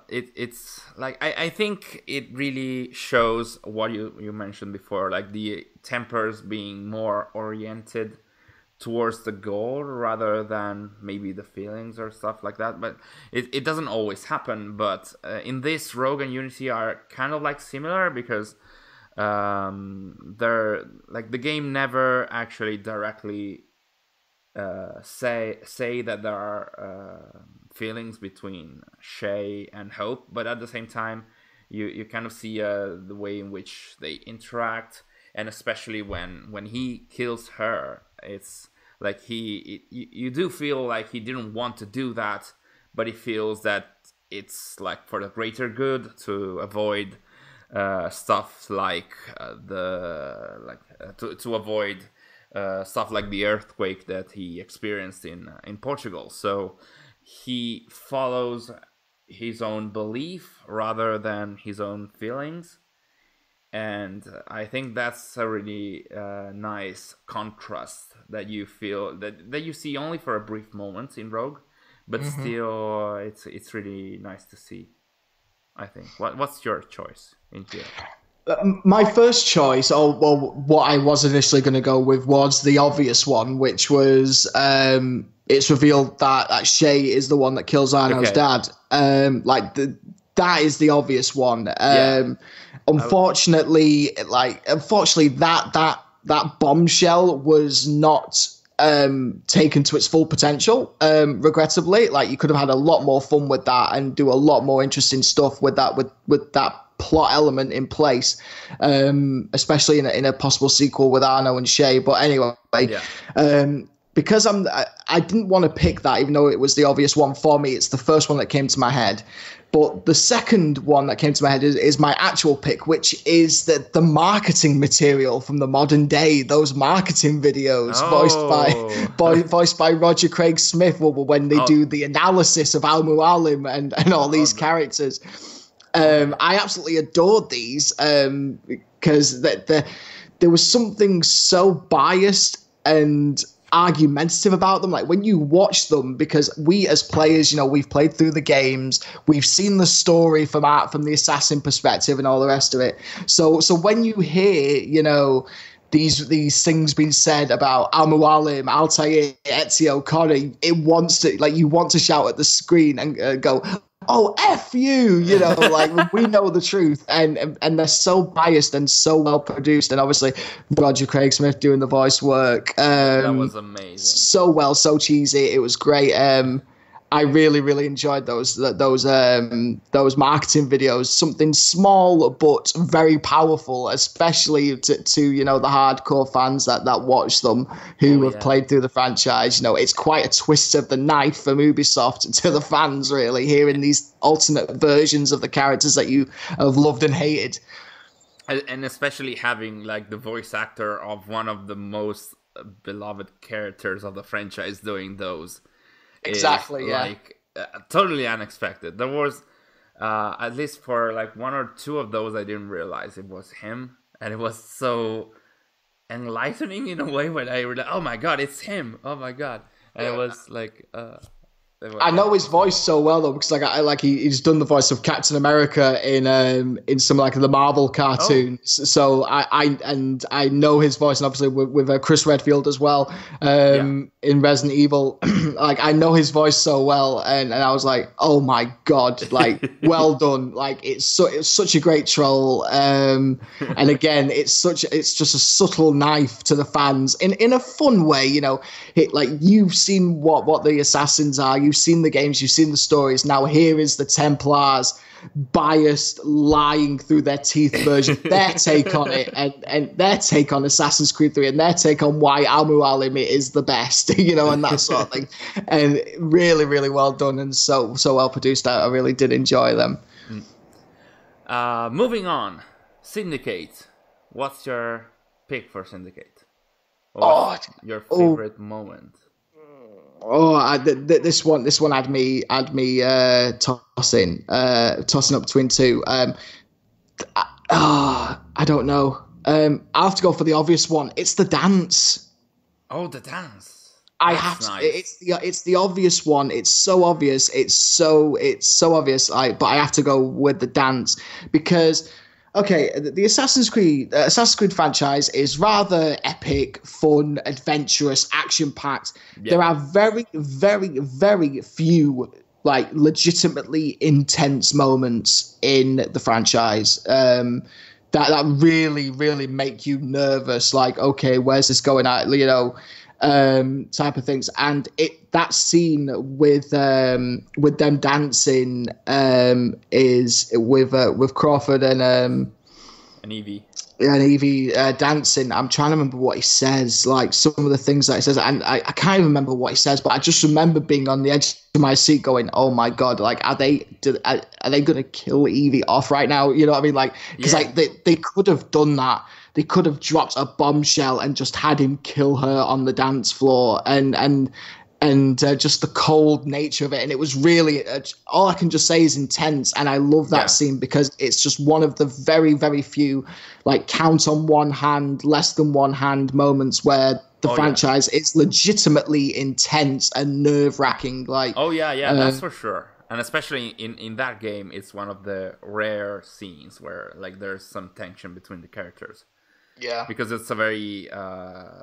it's like I think it really shows what you mentioned before, like the Templars being more oriented towards the goal rather than maybe the feelings or stuff like that. But it doesn't always happen. But in this, Rogue and Unity are kind of like similar, because they're like the game never actually directly say that there are feelings between Shay and Hope, but at the same time you kind of see the way in which they interact, and especially when he kills her, it's like you do feel like he didn't want to do that, but he feels that it's like for the greater good to avoid stuff like to avoid stuff like the earthquake that he experienced in Portugal. So he follows his own belief rather than his own feelings, and I think that's a really nice contrast that you feel that you see only for a brief moment in Rogue, but still, it's really nice to see. I think. What's your choice in here? My first choice, what I was initially going to go with was the obvious one, which was it's revealed that Shay is the one that kills Arno's dad. That is the obvious one. Unfortunately, that bombshell was not taken to its full potential. Regrettably, like you could have had a lot more fun with that and do a lot more interesting stuff with that plot element in place, especially in a possible sequel with Arno and Shay. But anyway, because I didn't want to pick that, even though it was the obvious one for me. It's the first one that came to my head. But the second one that came to my head is my actual pick, which is the marketing material from the modern day. Those marketing videos voiced by Roger Craig Smith when they do the analysis of Al-Mualim and all these characters. I absolutely adored these because there was something so biased and argumentative about them. Like when you watch them, because we as players, we've played through the games, we've seen the story from the assassin perspective and all the rest of it. So when you hear, these things being said about Al-Mualim, Altair, Ezio, Connor, you want to shout at the screen and go, oh, F you, we know the truth. And they're so biased and so well produced. And obviously Roger Craig Smith doing the voice work. That was amazing. So well, so cheesy. It was great. I really, really enjoyed those marketing videos. Something small but very powerful, especially to the hardcore fans that watch them who have played through the franchise. It's quite a twist of the knife from Ubisoft to the fans, really, hearing these alternate versions of the characters that you have loved and hated. And especially having like the voice actor of one of the most beloved characters of the franchise doing those. Exactly, totally unexpected. There was, at least for like one or two of those, I didn't realize it was him. And it was so enlightening in a way when I realized, oh my god, it's him. Oh my god. And it was like... I know his voice so well though, because he's done the voice of Captain America in some like the Marvel cartoons. Oh. So I know his voice, and obviously with Chris Redfield as well in Resident Evil. I know his voice so well, and I was like, oh my god, well done. It's such a great troll, and again, it's just a subtle knife to the fans in a fun way. You've seen what the assassins are. You've seen the games, you've seen the stories. Now here is the Templars, biased, lying through their teeth version, their take on it, and their take on Assassin's Creed 3, and their take on why Al-Mualim is the best, and that sort of thing. And really, really well done and so well produced. I really did enjoy them. Moving on, Syndicate. What's your pick for Syndicate? What's your favorite moment? This one had me tossing up between two. I don't know. I have to go for the obvious one. It's the dance. Oh, the dance. Nice. It's the obvious one. It's so obvious. It's so obvious. But I have to go with the dance because. Okay, the Assassin's Creed franchise is rather epic, fun, adventurous, action-packed. Yeah. There are very, very, very few legitimately intense moments in the franchise that really, really make you nervous. Okay, where's this going at? Type of things. And that scene with them dancing is with Crawford and Evie. Yeah, and Evie dancing. I'm trying to remember what he says. Some of the things that he says, and I can't even remember what he says. But I just remember being on the edge of my seat, going, "Oh my god! Are they gonna kill Evie off right now? You know what I mean? Because they could have done that. They could have dropped a bombshell and just had him kill her on the dance floor, and just the cold nature of it. And it was really, all I can just say is intense. And I love that scene because it's just one of the very, very few, count on one hand, less than one hand moments where the franchise is legitimately intense and nerve-wracking. Like, that's for sure. And especially in that game, it's one of the rare scenes where like there's some tension between the characters. Yeah, because it's a very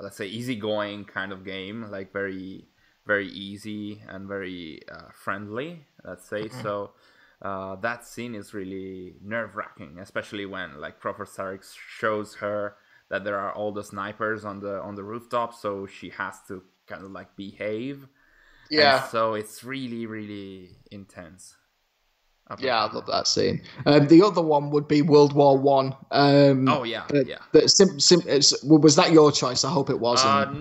let's say easygoing kind of game, like very very easy and very friendly, let's say. So that scene is really nerve-wracking, especially when like Professor X shows her that there are all the snipers on the rooftop, so she has to kind of like behave. Yeah. And so it's really really intense. Yeah, I love that scene. The other one would be World War One. Oh yeah, yeah. Was that your choice? I hope it wasn't.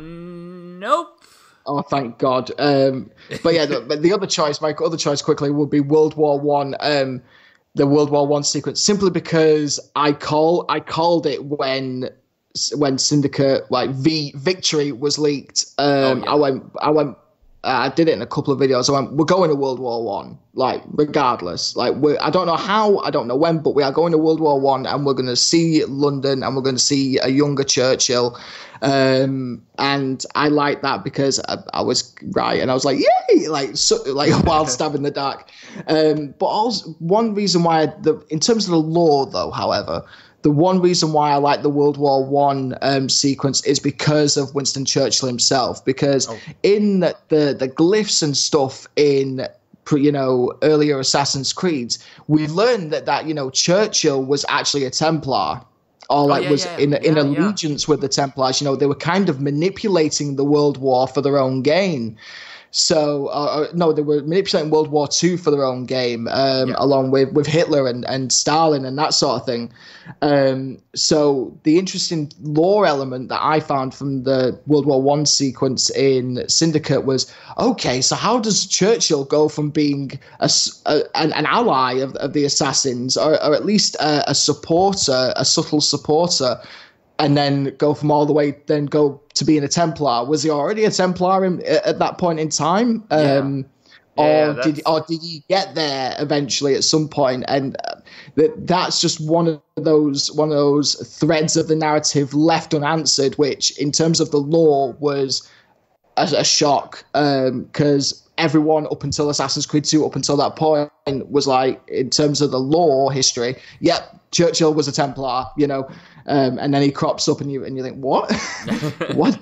Nope. Oh, thank God. But yeah, the other choice, my other choice quickly would be World War One. The World War One sequence, simply because I called it when Syndicate like Victory was leaked. I did it in a couple of videos. I went, we're going to World War One, like regardless. Like I don't know how, I don't know when, but we are going to World War One, and we're going to see London, and we're going to see a younger Churchill. And I like that because I was right, and I was like, yay, like a wild stab in the dark. But also one reason why in terms of the lore, though, however. The one reason why I like the World War One sequence is because of Winston Churchill himself. Because in the glyphs and stuff in earlier Assassin's Creeds, we learned that Churchill was actually a Templar, or in allegiance with the Templars. They were kind of manipulating the World War for their own gain. So, no, they were manipulating World War II for their own game, along with Hitler and Stalin and that sort of thing. So the interesting lore element that I found from the World War One sequence in Syndicate was, okay, so how does Churchill go from being an ally of the assassins, or at least a supporter, a subtle supporter, and then go to being a Templar? Was he already a Templar at that point in time? Or did he get there eventually at some point? And that's just one of those threads of the narrative left unanswered, which in terms of the lore was a shock, because everyone up until Assassin's Creed 2, up until that point, was like, in terms of the lore history, yep, Churchill was a Templar, and then he crops up and you think, what? What?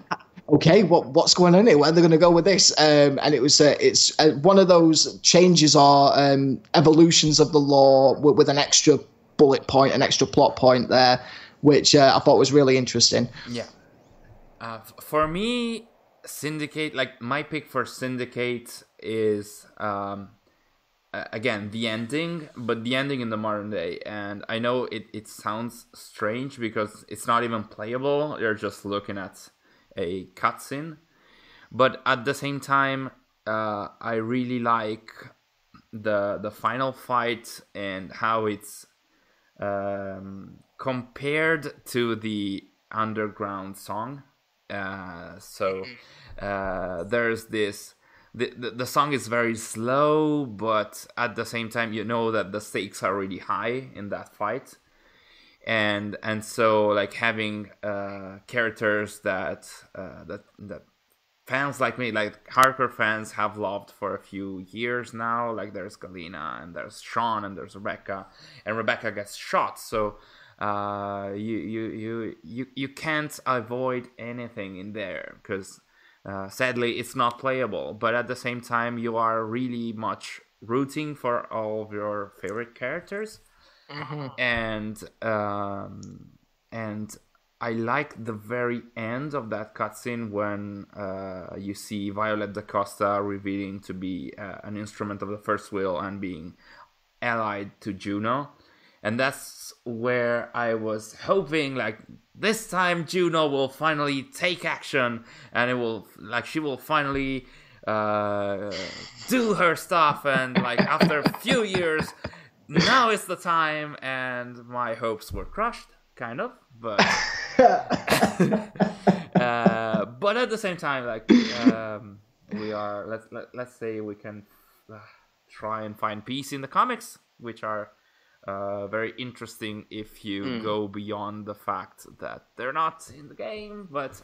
Okay, what's going on here? Where are they going to go with this? And it's one of those changes or evolutions of the lore with an extra bullet point, an extra plot point there, which I thought was really interesting. Yeah. For me, Syndicate, like my pick for Syndicate is again the ending, but the ending in the modern day. And I know it sounds strange because it's not even playable. You're just looking at a cutscene, but at the same time, I really like the final fight and how it's compared to the underground song. There's this. The song is very slow, but at the same time, that the stakes are really high in that fight. And so like having characters that fans like me, like hardcore fans, have loved for a few years now. Like there's Galena and there's Sean and there's Rebecca, and Rebecca gets shot. So you can't avoid anything in there because sadly it's not playable. But at the same time, you are really much rooting for all of your favorite characters. Mm-hmm. And I like the very end of that cutscene when you see Violet da Costa revealing to be an instrument of the First Will and being allied to Juno. And that's where I was hoping, like, this time Juno will finally take action and she will finally do her stuff, and like after a few years, now is the time. And my hopes were crushed, kind of, but but at the same time, like we are, let's say we can try and find peace in the comics, which are very interesting if you go beyond the fact that they're not in the game, but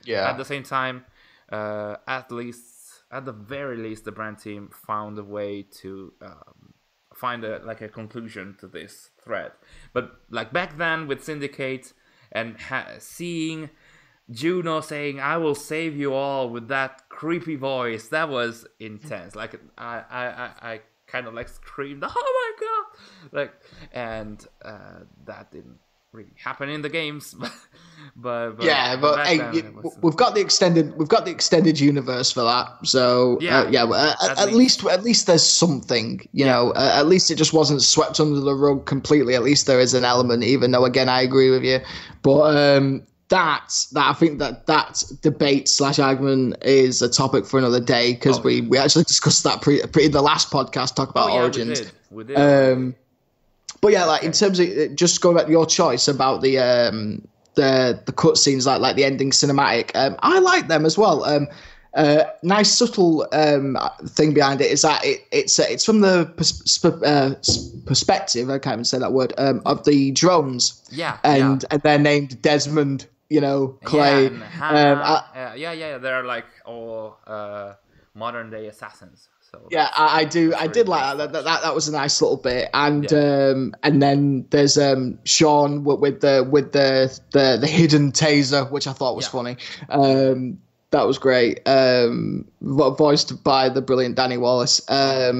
at the same time, at the very least, the brand team found a way to find a conclusion to this thread. But like back then with Syndicate and seeing Juno saying "I will save you all" with that creepy voice, that was intense. Like I kind of like screamed, "Oh my god!" Like, and that didn't really happen in the games, but hey, we've got the extended universe for that. So at least there's something, you know. At least it just wasn't swept under the rug completely. At least there is an element, even though again I agree with you, but I think that debate / argument is a topic for another day, because we actually discussed that in the last podcast, talk about origins. We did. But yeah, like in terms of just going back to your choice about the cutscenes, like the ending cinematic, I like them as well. Nice subtle thing behind it is that it's from the perspective, I can't even say that word, of the drones. And they're named Desmond, Clay. They're like all modern day assassins. So I did like that. That was a nice little bit, and then there's Sean with the hidden taser, which I thought was funny. That was great. Voiced by the brilliant Danny Wallace. I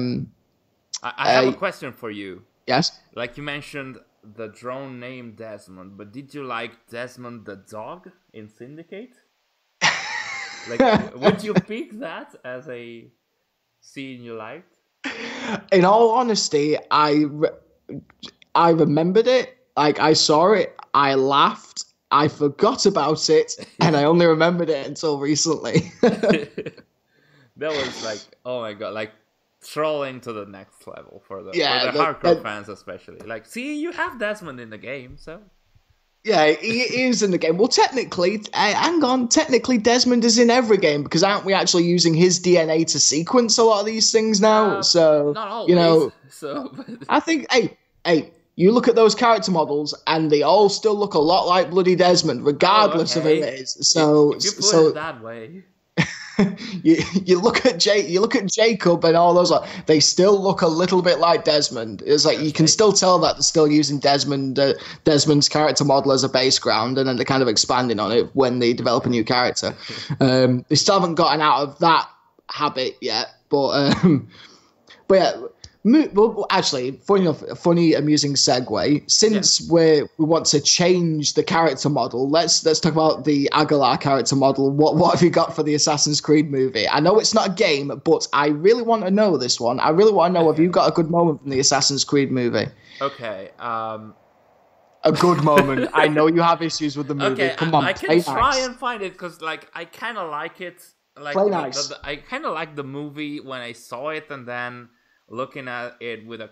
have a question for you. Yes. Like you mentioned the drone named Desmond, but did you like Desmond the dog in Syndicate? Like, would you pick that as a scene you liked? In all honesty, I remembered it. Like, I saw it, I laughed, I forgot about it, and I only remembered it until recently. That was like, oh my god, like trolling to the next level for the hardcore fans especially. Like, see, you have Desmond in the game, so... Yeah, he is in the game. Well, technically, technically Desmond is in every game, because aren't we actually using his DNA to sequence a lot of these things now? So, not always. So, I think, hey, you look at those character models, and they all still look a lot like bloody Desmond, regardless of who it is. So, if you put it that way. you look at Jacob and all those, they still look a little bit like Desmond. It's like you can still tell that they're still using Desmond's character model as a base ground, and then they're kind of expanding on it when they develop a new character. They still haven't gotten out of that habit yet, but yeah. Well, actually, funny, amusing segue. Since we want to change the character model, let's talk about the Aguilar character model. What have you got for the Assassin's Creed movie? I know it's not a game, but I really want to know this one. I really want to know, have you got a good moment from the Assassin's Creed movie? Okay. A good moment. I know you have issues with the movie. Okay, come on, I can try and find it, because like I kind of like it. Like, play nice. I kind of like the movie when I saw it, and then looking at it with a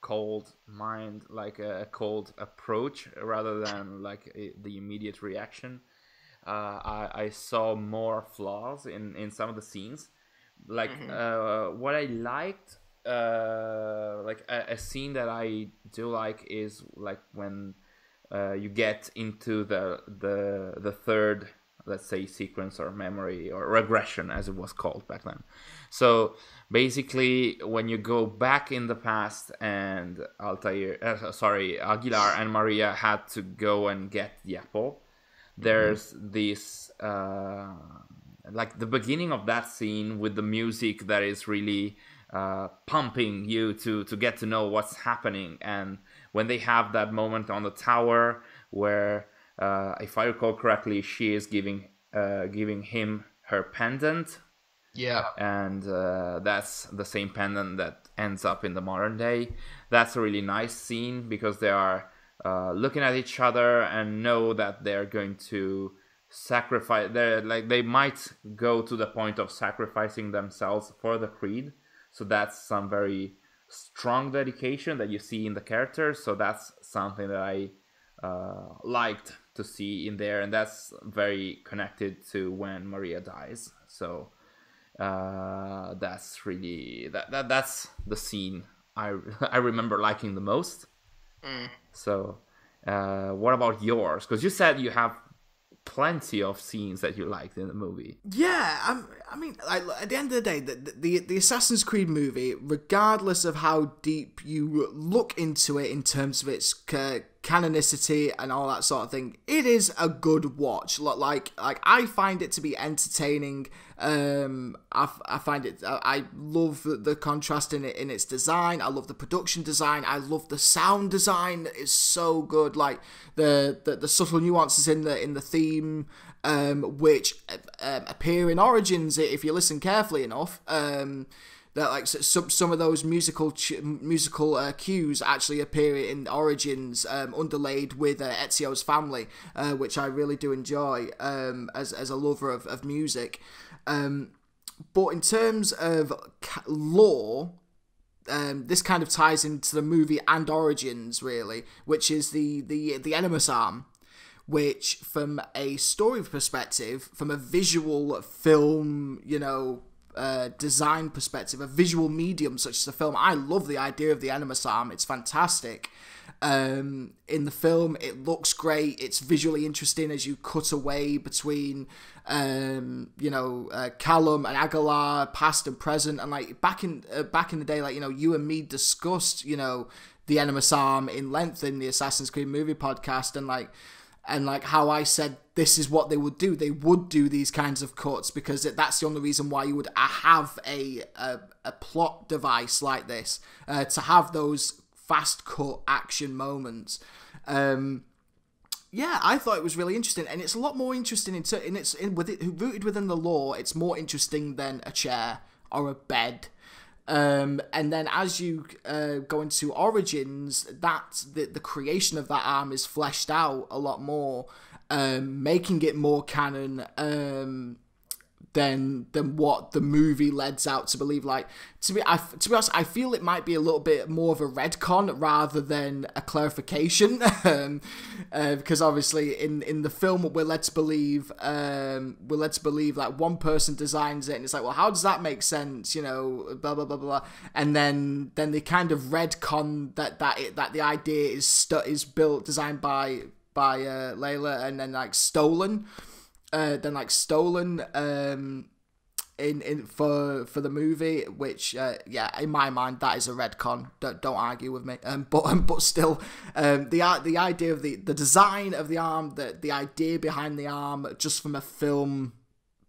cold mind, like a cold approach, rather than like the immediate reaction. I saw more flaws in some of the scenes. Like what I liked, like a scene that I do like is like when you get into the third, let's say, sequence or memory or regression, as it was called back then. So basically, when you go back in the past, and Aguilar and Maria had to go and get the apple, there's this like the beginning of that scene with the music that is really pumping you to get to know what's happening. And when they have that moment on the tower where, if I recall correctly, she is giving him her pendant. Yeah. And that's the same pendant that ends up in the modern day. That's a really nice scene, because they are looking at each other and know that they're going to sacrifice. They might go to the point of sacrificing themselves for the creed. So that's some very strong dedication that you see in the characters. So that's something that I liked to see in there, and that's very connected to when Maria dies. So that's really that's the scene I remember liking the most. So, what about yours? Because you said you have plenty of scenes that you liked in the movie. Yeah, I mean, at the end of the day, the Assassin's Creed movie, regardless of how deep you look into it in terms of its canonicity and all that sort of thing, it is a good watch. Like I find it to be entertaining. I find it. I love the contrast in it, in its design. I love the production design. I love the sound design. It's so good. Like the subtle nuances in the theme, which appear in Origins if you listen carefully enough. That like some of those musical cues actually appear in Origins, underlaid with Ezio's family, which I really do enjoy as a lover of music. But in terms of lore, this kind of ties into the movie and Origins really, which is the Animus arm, which from a story perspective, from a visual film, design perspective, a visual medium such as a film, I love the idea of the Animus arm. It's fantastic. In the film, it looks great. It's visually interesting as you cut away between, Callum and Aguilar, past and present, and like back in the day, like you and me discussed, the Animus arm in length in the Assassin's Creed movie podcast, and how I said this is what they would do. They would do these kinds of cuts because that's the only reason why you would have a plot device like this, to have those fast cut action moments. I thought it was really interesting, and it's a lot more interesting rooted within the lore. It's more interesting than a chair or a bed. And then as you go into Origins, the creation of that arm is fleshed out a lot more, making it more canon than what the movie leds out to believe. Like to be honest, I feel it might be a little bit more of a retcon rather than a clarification, because obviously in the film we're led to believe like one person designs it, and it's like, well, how does that make sense? Blah blah blah blah, and then they kind of retcon that the idea is designed by Layla, and then stolen. In for the movie, which in my mind that is a retcon. Don't argue with me. But still, the idea of the design of the arm, the idea behind the arm, just from a film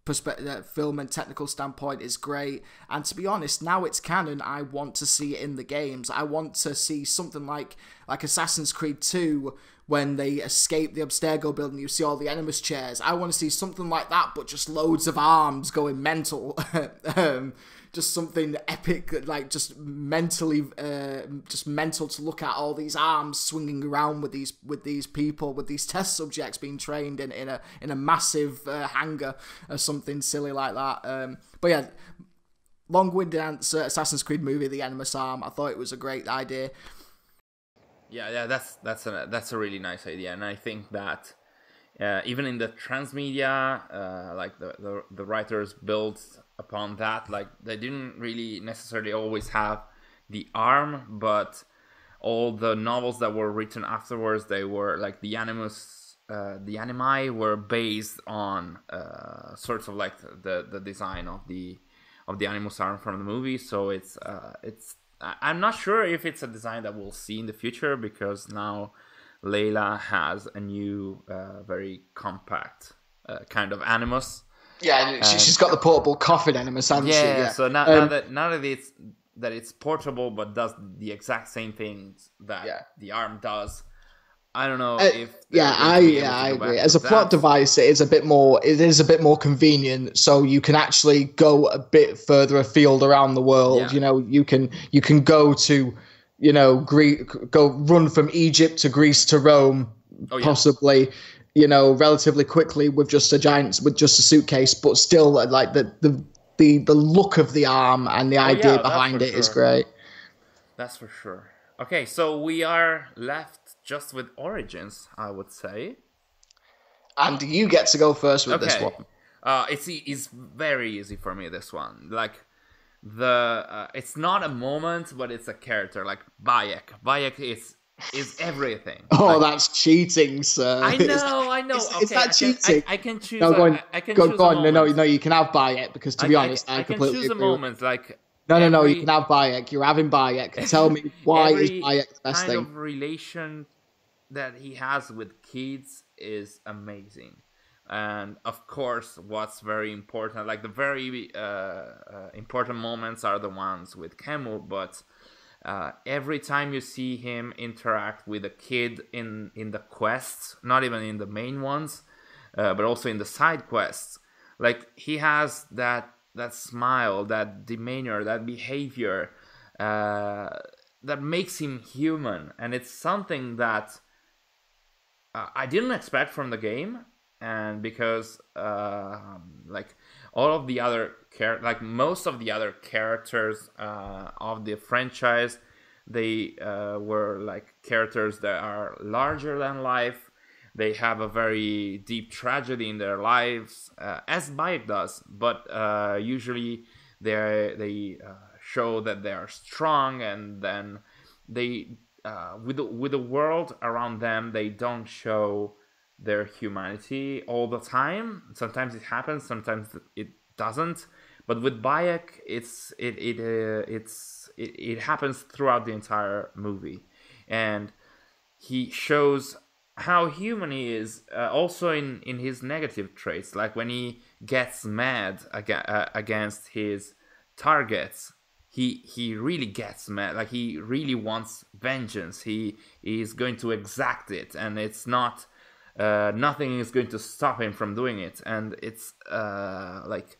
perspective, film and technical standpoint, is great. And to be honest, now it's canon. I want to see it in the games. I want to see something like Assassin's Creed 2. When they escape the Abstergo building, you see all the Animus chairs. I want to see something like that, but just loads of arms going mental. Just something epic, like just mentally, just mental to look at all these arms swinging around with these people, with these test subjects being trained in a massive hangar or something silly like that. But yeah, long-winded answer. Assassin's Creed movie, the Animus arm. I thought it was a great idea. Yeah, that's a really nice idea, and I think that even in the transmedia, like the writers built upon that. Like they didn't really necessarily always have the arm, but all the novels that were written afterwards, they were like the animi were based on sort of like the design of the Animus arm from the movie. So it's I'm not sure if it's a design that we'll see in the future, because now Layla has a new, very compact kind of Animus. Yeah, she's got the portable coffin Animus, hasn't she? Yeah. So now that it's portable but does the exact same things that the arm does, I don't know if I agree. As a plot device, it is a bit more convenient, so you can actually go a bit further afield around the world. Yeah. You know, you can go to, you know, go run from Egypt to Greece to Rome, possibly, you know, relatively quickly with just a suitcase, but still like the look of the arm and the idea behind it is great. That's for sure. Okay, so we are left just with Origins, I would say. And you get to go first with this one. It's very easy for me, this one. Like, it's not a moment, but it's a character. Like Bayek. Bayek is everything. Oh, that's cheating, sir. I know. Is that cheating? I can choose. No, go on. I can go choose on. a No, moment. you can have Bayek because, to be honest, I can completely choose a agree. moment. Like No, you can have Bayek. You're having Bayek. Tell me why is Bayek the best kind thing? of relation that he has with kids is amazing. And of course, what's very important, like the very important moments are the ones with Camus, but every time you see him interact with a kid in the quests, not even in the main ones, but also in the side quests, like he has that smile, that demeanor, that behavior that makes him human. And it's something that I didn't expect from the game. And because like all of the other most of the other characters of the franchise, they were like characters that are larger than life. They have a very deep tragedy in their lives, as Bayek does, but usually they show that they are strong, and then they with the world around them, they don't show their humanity all the time. Sometimes it happens, sometimes it doesn't. But with Bayek, it happens throughout the entire movie, and he shows how human he is, also in his negative traits, like when he gets mad against his targets. He really gets mad, like he really wants vengeance. He is going to exact it, and it's not. Nothing is going to stop him from doing it. And it's like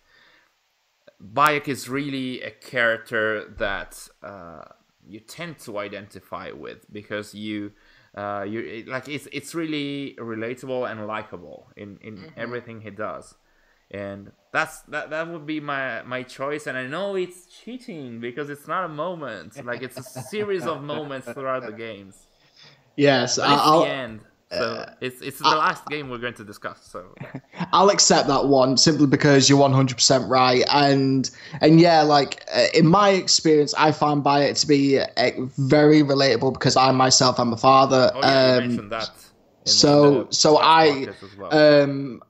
Bayek is really a character that you tend to identify with, because you like it's really relatable and likable in everything he does. And that would be my choice. And I know it's cheating because it's not a moment, like it's a series of moments throughout the games. Yes, but it's the end. So it's the last game we're going to discuss. So I'll accept that one simply because you're 100% right. And yeah, like in my experience, I found Bayek to be very relatable because I myself am a father. Oh yeah, you mentioned that.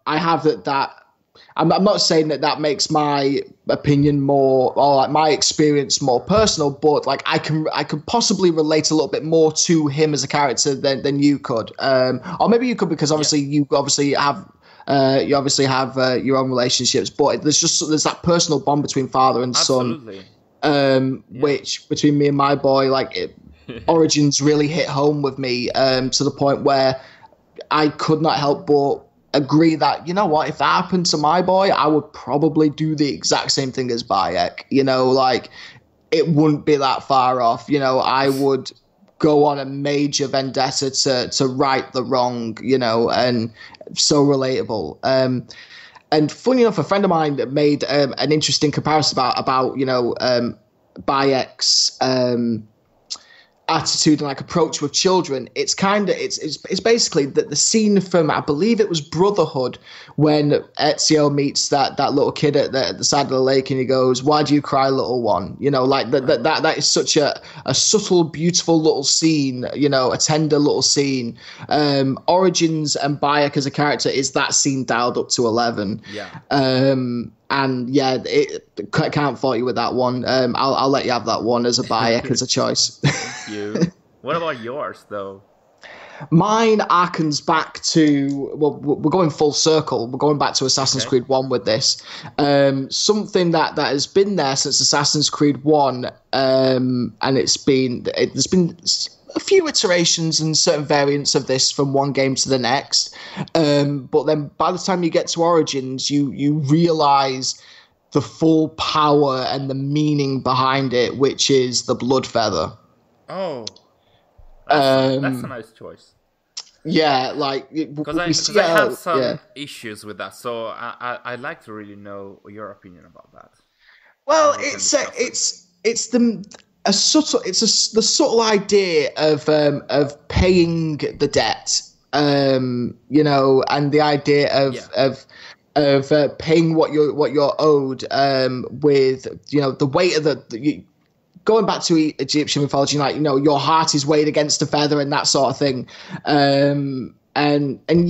I have that. I'm not saying that makes my opinion more, or like my experience more personal, but like I could possibly relate a little bit more to him as a character than you could, or maybe you could, because obviously you have your own relationships, but there's that personal bond between father and son. Absolutely. Which between me and my boy, like Origins really hit home with me, to the point where I could not help but agree that, you know what, if that happened to my boy, I would probably do the exact same thing as Bayek. You know, like it wouldn't be that far off. You know, I would go on a major vendetta to right the wrong, you know, and so relatable. And funny enough, a friend of mine made an interesting comparison about you know, Bayek's attitude and like approach with children. It's basically the scene from, I believe it was Brotherhood, when Ezio meets that little kid at the side of the lake, and he goes, "Why do you cry, little one?" You know, like that is such a subtle, beautiful little scene, you know, a tender little scene. Origins and Bayek as a character is that scene dialed up to 11. And yeah, I can't fault you with that one. I'll let you have that one as a Bayek as a choice. Thank you. What about yours, though? Mine harkens back to, well, we're going full circle. We're going back to Assassin's Creed 1 with this. Something that has been there since Assassin's Creed 1, and there's been a few iterations and certain variants of this from one game to the next. But then by the time you get to Origins, you realize the full power and the meaning behind it, which is the blood feather. Oh, that's a nice choice. Yeah, like because I have some issues with that, so I'd like to really know your opinion about that. Well, it's the subtle idea of paying the debt, you know, and the idea of of paying what you're owed, with the weight of going back to Egyptian mythology, like, your heart is weighed against a feather and that sort of thing. And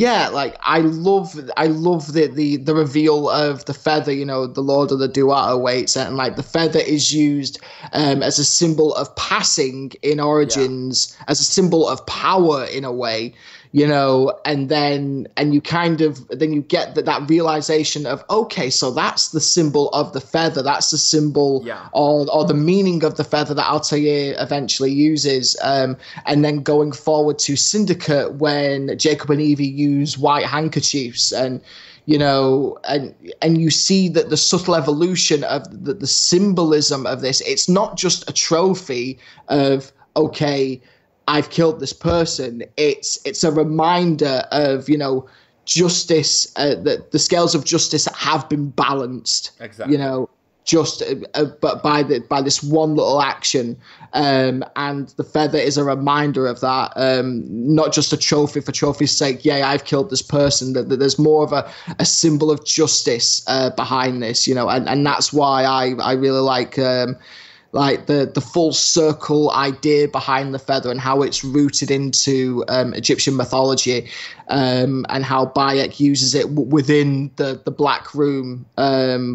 yeah, like I love the reveal of the feather, the Lord of the Duat awaits, and like the feather is used as a symbol of passing in Origins, as a symbol of power in a way. And you get that realization of, okay, so that's the symbol of the feather. That's the symbol or the meaning of the feather that Altair eventually uses. And then going forward to Syndicate, when Jacob and Evie use white handkerchiefs, and you see that the subtle evolution of the symbolism of this. It's not just a trophy of, okay, I've killed this person. It's a reminder of, justice, that the scales of justice have been balanced. Exactly. But by this one little action, and the feather is a reminder of that. Not just a trophy for trophy's sake. Yeah, I've killed this person. That there's more of a symbol of justice behind this. And that's why I really like the full circle idea behind the feather and how it's rooted into Egyptian mythology, and how Bayek uses it within the black room,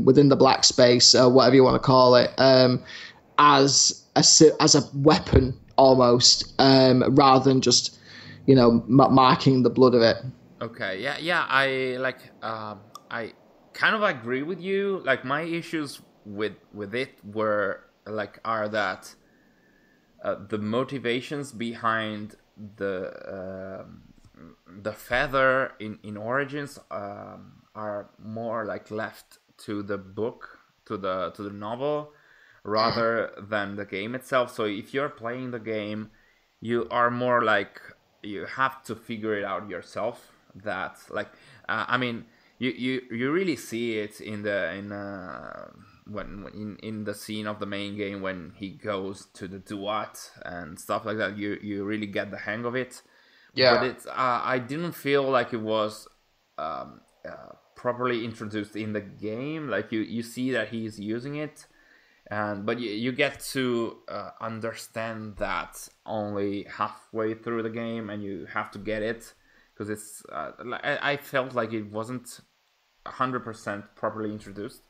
within the black space, whatever you want to call it, as a weapon almost, rather than just marking the blood of it. Okay, yeah, I kind of agree with you. Like, my issues with it are that the motivations behind the feather in Origins are more like left to the book, to the novel, rather than the game itself. So if you're playing the game, you are more like, you have to figure it out yourself. That you really see it in the scene of the main game when he goes to the Duat and stuff like that. You really get the hang of it. Yeah. But it's I didn't feel like it was properly introduced in the game. Like you see that he's using it, but you get to understand that only halfway through the game, and you have to get it, because it's I felt like it wasn't 100% properly introduced.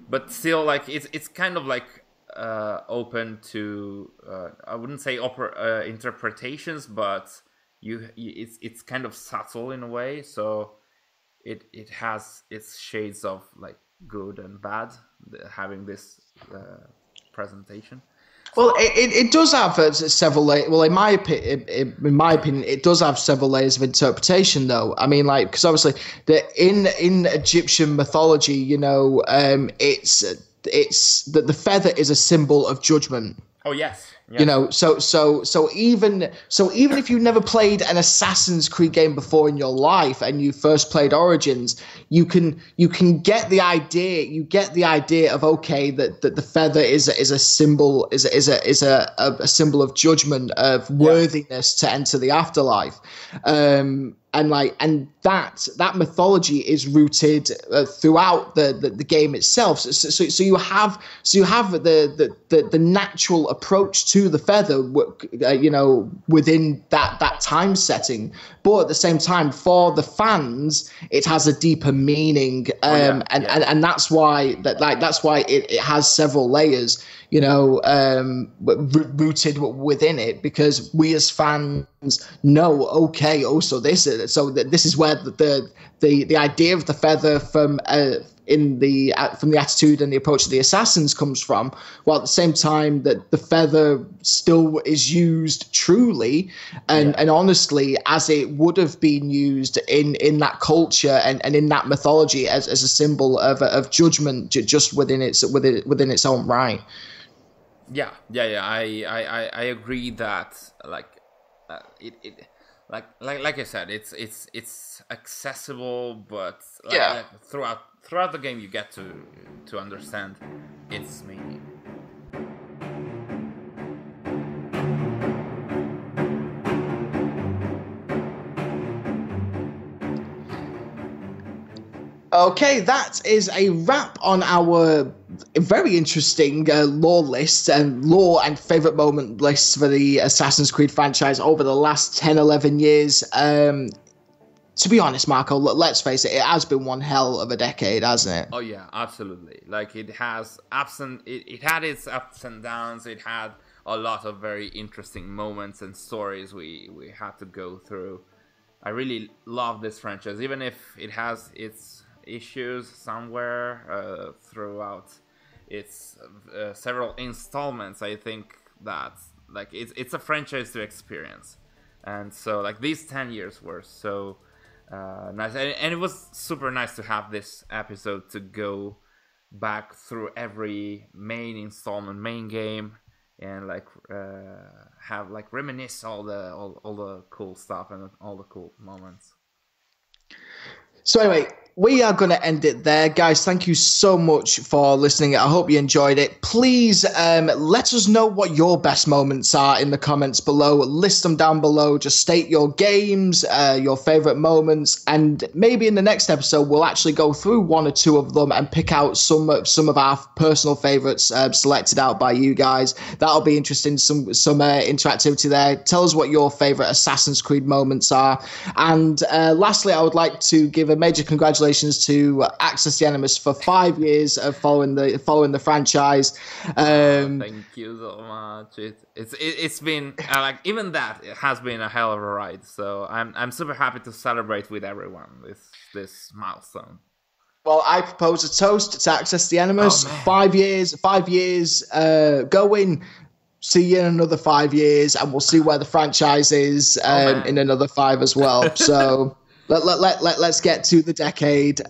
But still, like, it's kind of like open to I wouldn't say interpretations, but it's kind of subtle in a way. So it has its shades of like good and bad, having this presentation. Well, it does have several layers. Well, in my opinion, it does have several layers of interpretation, though. I mean, like, because obviously, in Egyptian mythology, it's that the feather is a symbol of judgment. Oh yes. So even if you've never played an Assassin's Creed game before in your life, and you first played Origins, you can get the idea. You get the idea of, okay, that the feather is a symbol, is a symbol of judgment, of worthiness to enter the afterlife. And that mythology is rooted throughout the game itself. So you have the natural approach to the feather, within that time setting. But at the same time, for the fans, it has a deeper meaning, and that's why it has several layers, rooted within it, because we as fans know, okay, so this is where the idea of the feather from the attitude and the approach of the assassins comes from, while at the same time that the feather still is used truly and honestly as it would have been used in that culture and in that mythology as a symbol of judgment, just within its own right. Yeah. I agree that like I said, it's accessible, but throughout the game you get to understand its meaning. Okay, that is a wrap on our very interesting lore list and lore and favorite moment lists for the Assassin's Creed franchise over the last 10, 11 years. To be honest, Marco, let's face it has been one hell of a decade, hasn't it? Oh yeah, absolutely. Like it has it had its ups and downs. It had a lot of very interesting moments and stories we had to go through. I really love this franchise, even if it has its issues somewhere throughout its several installments. I think that like it's a franchise to experience, and so like these 10 years were so nice, and it was super nice to have this episode to go back through every main installment, main game, and like have like reminisce all the cool stuff and all the cool moments. So anyway, we are going to end it there. Guys, thank you so much for listening. I hope you enjoyed it. Please let us know what your best moments are in the comments below. List them down below. Just state your games, your favorite moments, and maybe in the next episode, we'll actually go through one or two of them and pick out some of our personal favorites selected out by you guys. That'll be interesting, some interactivity there. Tell us what your favorite Assassin's Creed moments are. And lastly, I would like to give a major congratulations to Access the Animus for 5 years of following the franchise. Thank you so much. It's been like even that it has been a hell of a ride. So I'm super happy to celebrate with everyone this milestone. Well, I propose a toast to Access the Animus. 5 years. Going. See you in another 5 years, and we'll see where the franchise is in another 5 as well. So. Let's get to the decade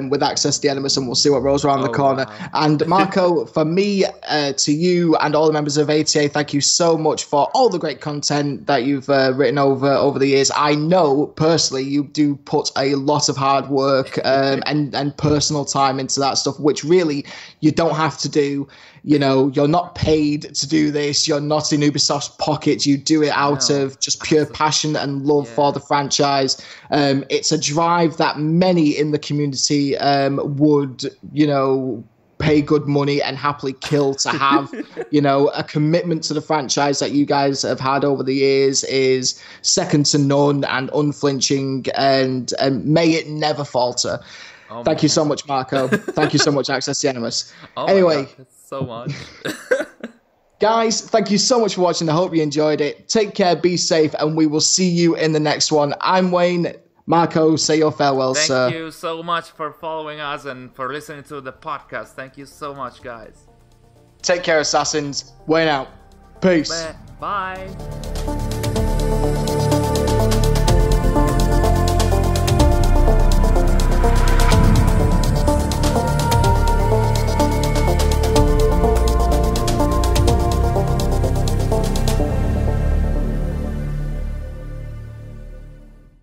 with Access the Animus, and we'll see what rolls around the corner. Wow. And Marco, for me, to you and all the members of ATA, thank you so much for all the great content that you've written over the years. I know personally you do put a lot of hard work and personal time into that stuff, which really you don't have to do. You know, you're not paid to do this. You're not in Ubisoft's pockets. You do it out of just pure passion and love for the franchise. It's a drive that many in the community would, pay good money and happily kill to have. A commitment to the franchise that you guys have had over the years is second to none and unflinching, and may it never falter. Thank you so much, Marco. Thank you so much, Access the Animus. Anyway. So much. Guys, thank you so much for watching. I hope you enjoyed it. Take care, be safe, and we will see you in the next one. I'm Wayne. Marco, say your farewells, sir. Thank you so much for following us and for listening to the podcast. Thank you so much, guys. Take care, Assassins. Wayne out. Peace. Bye.